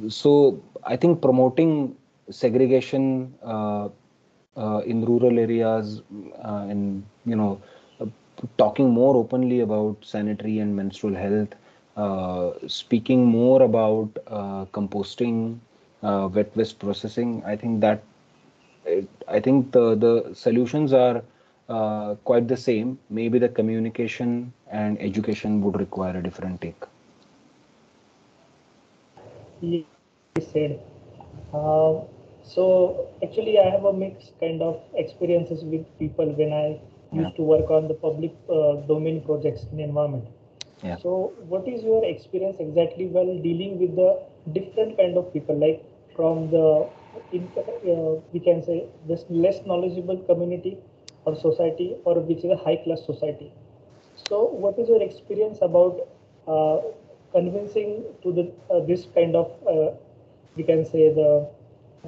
So I think promoting segregation in rural areas, and uh, talking more openly about sanitary and menstrual health, speaking more about composting, wet waste processing. I think the solutions are quite the same. Maybe the communication and education would require a different take. Yes, said. Uh, so actually, I have a mixed kind of experiences with people when I Yeah. used to work on the public domain projects in environment. Yeah. So, what is your experience exactly while dealing with the different kind of people, like from the we can say this less knowledgeable community or society, or which is a high class society? So, what is your experience about uh, convincing to the this kind of we can say the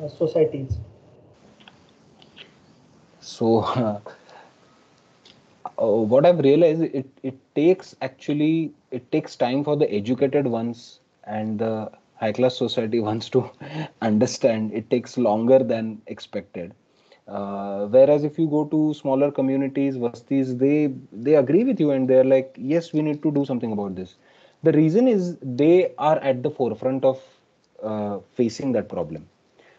societies? So what I've realized, it takes time for the educated ones and the high class society ones to understand. It takes longer than expected. Whereas if you go to smaller communities, vastis, they agree with you and they're like, yes, we need to do something about this. The reason is they are at the forefront of facing that problem.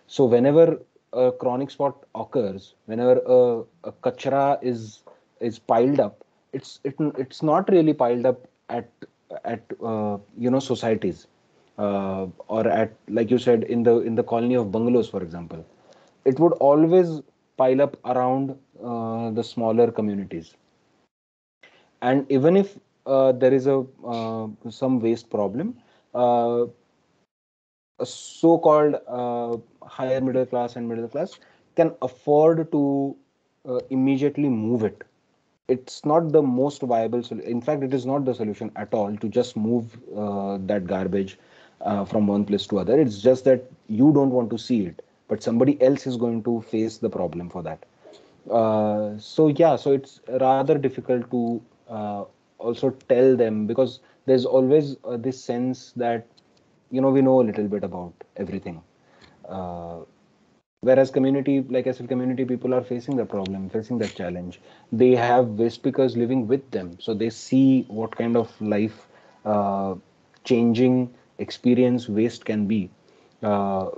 So whenever a chronic spot occurs, whenever a kachra is piled up, it's not really piled up at societies, or at, like you said, in the colony of bungalows, for example. It would always pile up around the smaller communities. And even if there is a some waste problem, uh, a so-called higher middle class and middle class can afford to immediately move it. It's not the most viable solution. In fact, it is not the solution at all to just move that garbage from one place to other. It's just that you don't want to see it, but somebody else is going to face the problem for that. So yeah, so it's rather difficult to also tell them, because there's always this sense that we know a little bit about everything. uh, Whereas community, like I said, community people are facing the problem, facing that challenge. They have waste pickers living with them, so they see what kind of life changing experience waste can be. uh,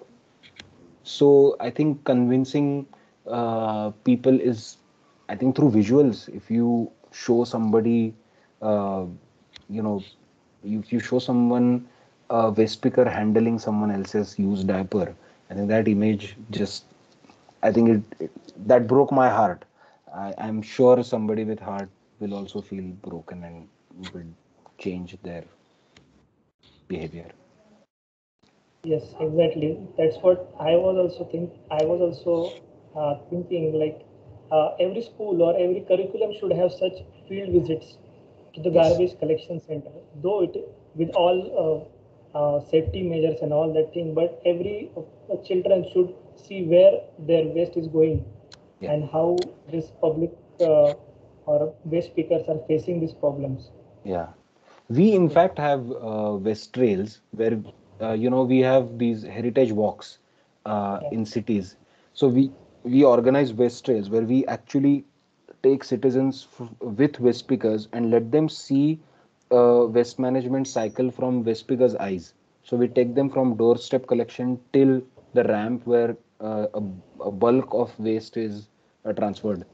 so I think convincing people is, I think, through visuals. If you show somebody, uh, you know, if you show someone a waste picker handling someone else's used diaper, I think that image just, I think that broke my heart. I'm sure somebody with heart will also feel broken and will change their behavior. Yes, exactly. That's what I was also thinking. Like every school or every curriculum should have such field visits to the Yes. garbage collection center. Though it with all safety measures and all that thing, but every children should see where their waste is going Yeah. and how this public or waste pickers are facing these problems. Yeah. We in Yeah. fact have West Trails where we have these heritage walks Yeah. in cities. So we organize West Trails where we actually take citizens with waste pickers and let them see waste management cycle from waste pickers' eyes. So we take them from doorstep collection till the ramp where a bulk of waste is transferred.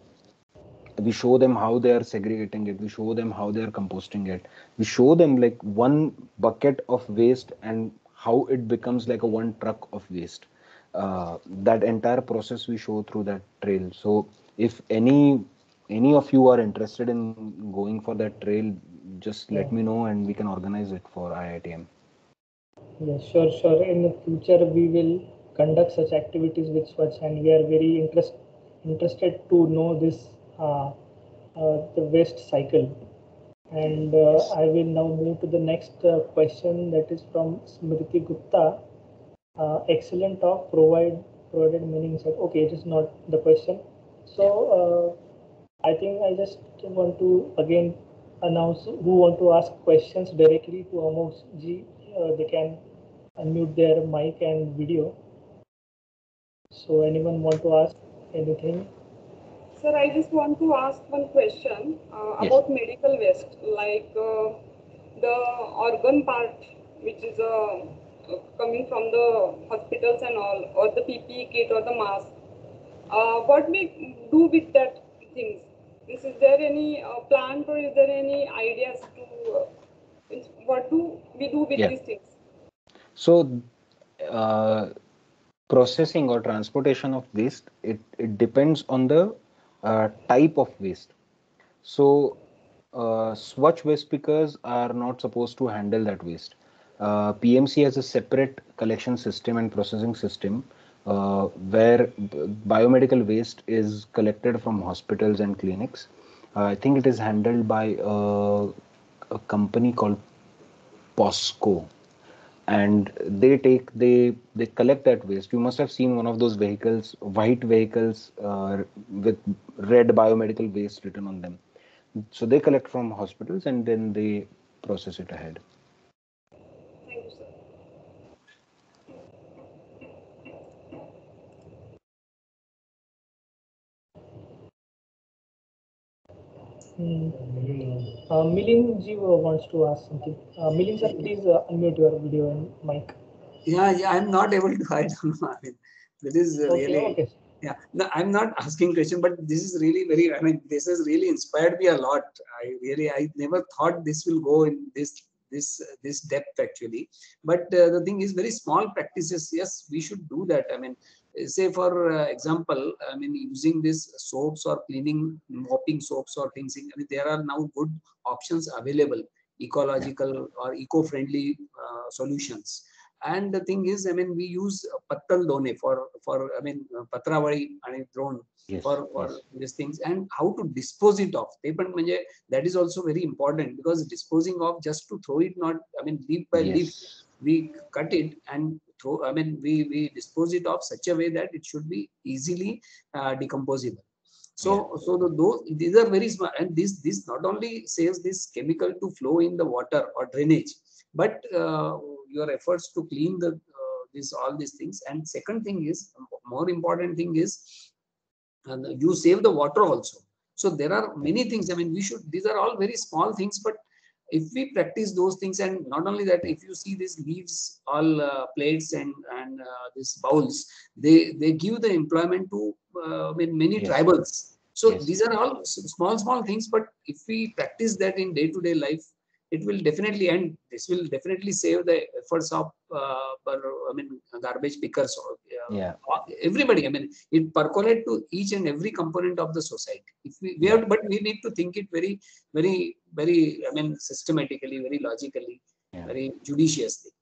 We show them how they are segregating it, we show them how they are composting it, we show them like one bucket of waste and how it becomes like a one truck of waste. That entire process we show through that trail. So if any of you are interested in going for that trail, just let Yeah. me know and we can organize it for IITM. Yes, sure, sure. In the future, we will conduct such activities with Swachh, and we are very interested to know this the waste cycle. And I will now move to the next question, that is from Smriti Gupta. Excellent talk. Provided many insight. Okay, it is not the question. So I think I just want to again announce who want to ask questions directly to Amol ji. They can unmute their mic and video. So anyone want to ask anything? Sir, I just want to ask one question Yes. about medical waste, like the organ part, which is coming from the hospitals and all, or the PPE kit or the mask. What we do with that things? Is there any plan, or is there any ideas to what do we do with Yeah. these things? So uh, processing or transportation of waste, it depends on the type of waste. So Swachh waste pickers are not supposed to handle that waste. PMC has a separate collection system and processing system where biomedical waste is collected from hospitals and clinics. I think it is handled by a company called POSCO, and they collect that waste. You must have seen one of those vehicles, white vehicles with red biomedical waste written on them. So they collect from hospitals and then they process it ahead. Thank you, sir. Milind ji wants to ask something. Milind sir, please unmute your video and mic. Yeah, I'm not able to. I don't know. I mean, this is really. Okay. Yeah, no, I'm not asking question, but this is really very. I mean, this has really inspired me a lot. I never thought this will go in this depth actually. But the thing is, very small practices. Yes, we should do that. I mean, say for example, I mean, using this soaps or cleaning, mopping soaps or things. I mean, there are now good options available, ecological or eco-friendly solutions. And the thing is, I mean, we use pattal done for I mean, patravali and drone for these things, and how to dispose it off. That is also very important, because disposing of just to throw it, not, I mean, leaf by leaf, we cut it and throw. I mean, we dispose it off such a way that it should be easily decomposable. So those, these are very smart, and this not only saves this chemical to flow in the water or drainage, but your efforts to clean the all these things. And second thing is, more important thing is, you save the water also. So there are many things. I mean, we should. These are all very small things, but if we practice those things, and not only that, if you see these leaves, all plates and these bowls, they give the employment to many tribals. So these are all small things, but if we practice that in day-to-day life, it will definitely, and this will definitely save the efforts of garbage pickers or everybody. I mean, it percolate to each and every component of the society. If we have, but we need to think it very, very, I mean, systematically, very logically, very judiciously.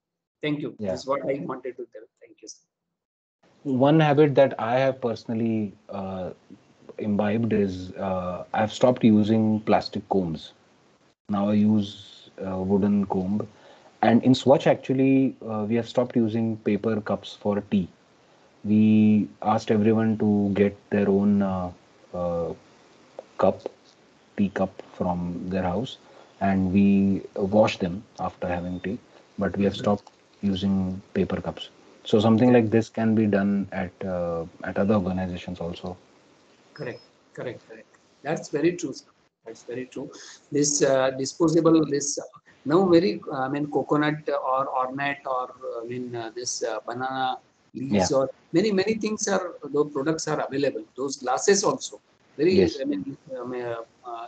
Thank you. This is what I wanted to tell. Thank you, sir. One habit that I have personally imbibed is I've stopped using plastic combs. Now I use wooden comb. And in Swatch, actually, we have stopped using paper cups for tea. We asked everyone to get their own tea cup from their house, and we wash them after having tea. But we have stopped using paper cups. So something like this can be done at other organizations also. Correct. That's very true, sir. That's very true. This disposable, this now very, I mean, coconut or ornate, or I mean, this banana leaves, or many things are, those products are available. Those glasses also very, I mean,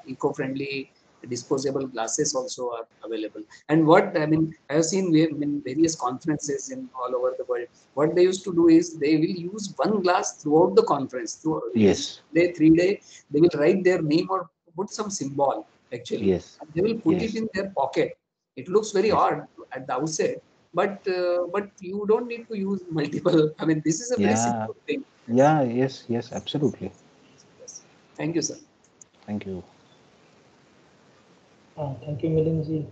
eco-friendly disposable glasses also are available. And what I mean, I have seen in various conferences in all over the world, what they used to do is they will use one glass throughout the conference. Through 3 days, they will write their name or put some symbol actually. And they will put it in their pocket. It looks very odd at the outset, but you don't need to use multiple. I mean, this is a very simple thing. Yes, absolutely. Yes. Thank you, sir. Thank you. Thank you, Milindji.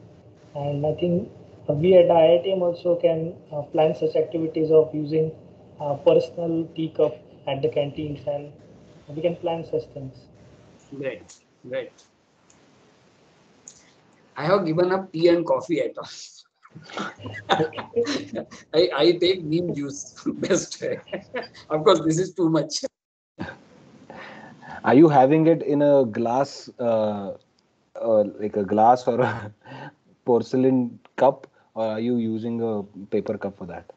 And I think we at IITM also can plan such activities of using personal tea cup at the canteens, and we can plan such things. Great. I have given up tea and coffee at all. I take neem juice best. Of course, this is too much. Are you having it in a glass, like a glass or a porcelain cup, or are you using a paper cup for that?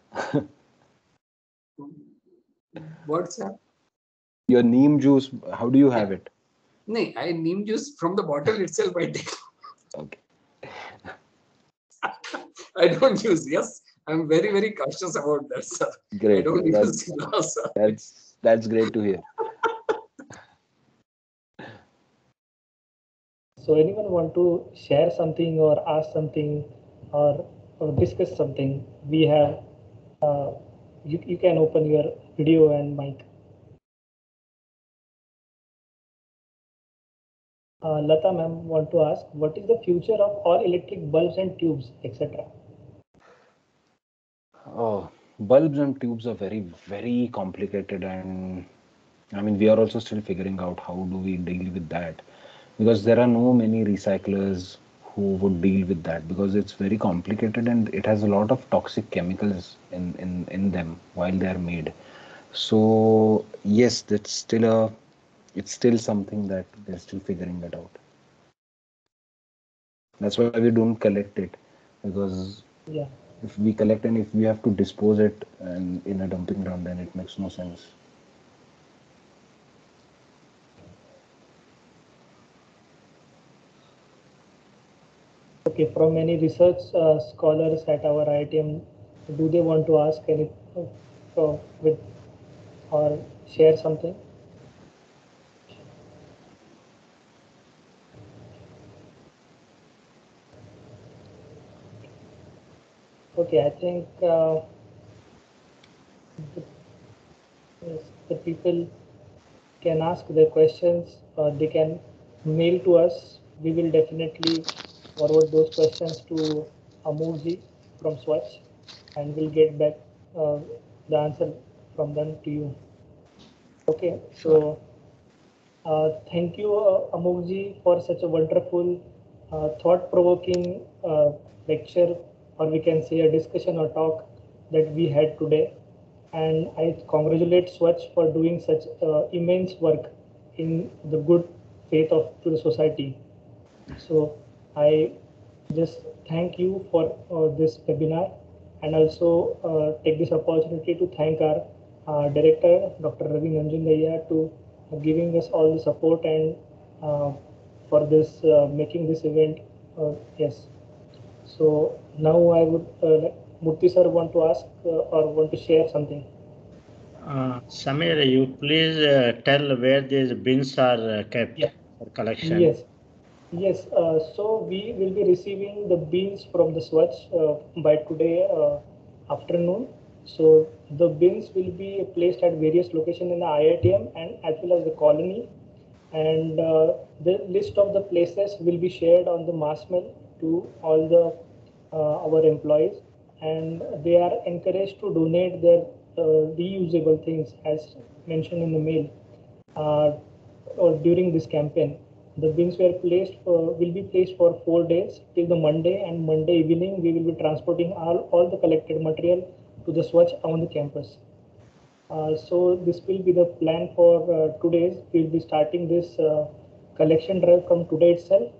What's that? Your neem juice, how do you have it? No, I neem juice from the bottle itself I take. Okay. I don't use. Yes, I'm very, very cautious about that, sir. Great. I don't use glass. That's great to hear. So anyone want to share something or ask something or discuss something? We have, you can open your video and mic. Lata ma'am want to ask, what is the future of all electric bulbs and tubes, etc.? Oh, bulbs and tubes are very, very complicated, and I mean, we are also still figuring out how do we deal with that. because there are no many recyclers who would deal with that, because it's very complicated and it has a lot of toxic chemicals in them while they are made. So yes, it's still something that they're still figuring it out. That's why we don't collect it, because Yeah. if we collect and if we have to dispose it and in a dumping ground, then it makes no sense. Okay, from any research scholars at our IITM, do they want to ask any with or share something? Okay, I think yes, the people can ask their questions, or they can mail to us. We will definitely forward those questions to Amurji from Swatch, and we'll get back the answer from them to you. Okay, so thank you, Amurji, for such a wonderful, thought-provoking lecture, or we can say a discussion or talk that we had today. And I congratulate Swatch for doing such immense work in the good faith of to the society. So I just thank you for this webinar, and also take this opportunity to thank our director, Dr. Ravi Nanjundaya, to giving us all the support and for this making this event. Yes. So now I would Murthy sir want to ask or want to share something. Samir, you please tell where these bins are kept for collection. Yes. Yes, so we will be receiving the bins from the Swatch by today afternoon. So the bins will be placed at various locations in the IITM and as well as the colony. And the list of the places will be shared on the mass mail to all the our employees, and they are encouraged to donate their reusable things as mentioned in the mail or during this campaign. The bins will be placed for 4 days till the Monday, and Monday evening we will be transporting all the collected material to the Swatch on the campus. So this will be the plan for 2 days. We will be starting this collection drive from today itself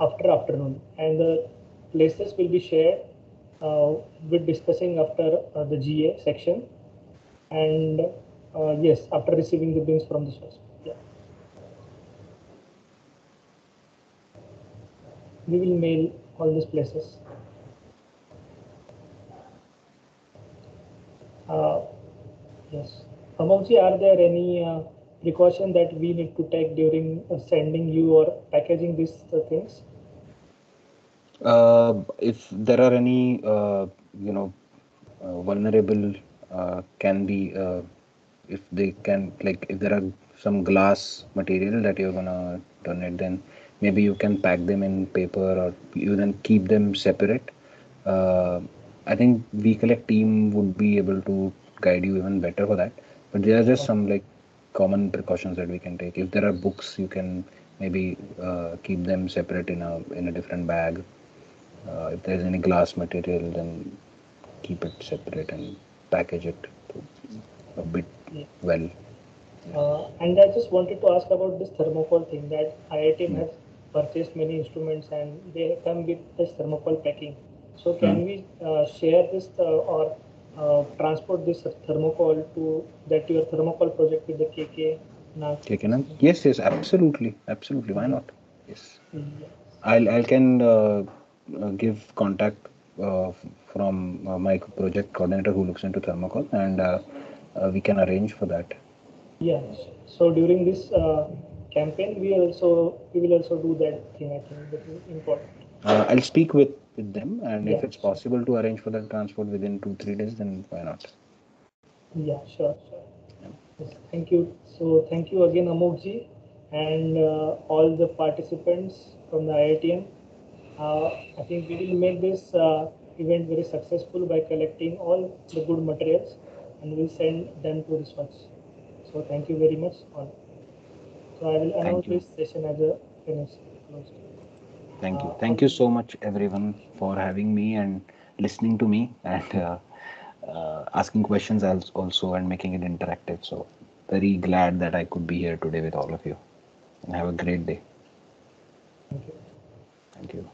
after afternoon, and the places will be shared with discussing after the GA section, and yes, after receiving the bins from the Swatch. Yeah. We will mail all these places. Yes. Amogji, are there any precaution that we need to take during sending you or packaging these things? If there are any, vulnerable, can be, if they can, like, if there are some glass material that you're gonna donate, then maybe you can pack them in paper or you then keep them separate. I think we collect team would be able to guide you even better for that. But there are just some like common precautions that we can take. If there are books, you can maybe keep them separate in a different bag. If there's any glass material, then keep it separate and package it a bit well. And I just wanted to ask about this thermocol thing that IITM Yeah. has purchased many instruments and they come with this thermocol packing. So can we share this or transport this thermocol to that your thermocol project with the KK? Taken. Yes, yes, absolutely, absolutely. Why not? Yes. Yeah. I can give contact from my project coordinator who looks into thermocol, and we can arrange for that. Yes. So during this campaign, we will also do that thing. I think that is important. I'll speak with them, and if Yeah. it's possible to arrange for that transport within 2-3 days, then why not? Yeah, sure, sure. Yes, thank you. So thank you again, Amokji, and all the participants from the IITM. I think we will make this event very successful by collecting all the good materials and we'll send them to the Swatch. So thank you very much all. So I will announce Thank you. this session as a session is closed. Thank you. Thank you so much, everyone, for having me and listening to me and asking questions also and making it interactive. So, very glad that I could be here today with all of you. And have a great day. Thank you. Thank you.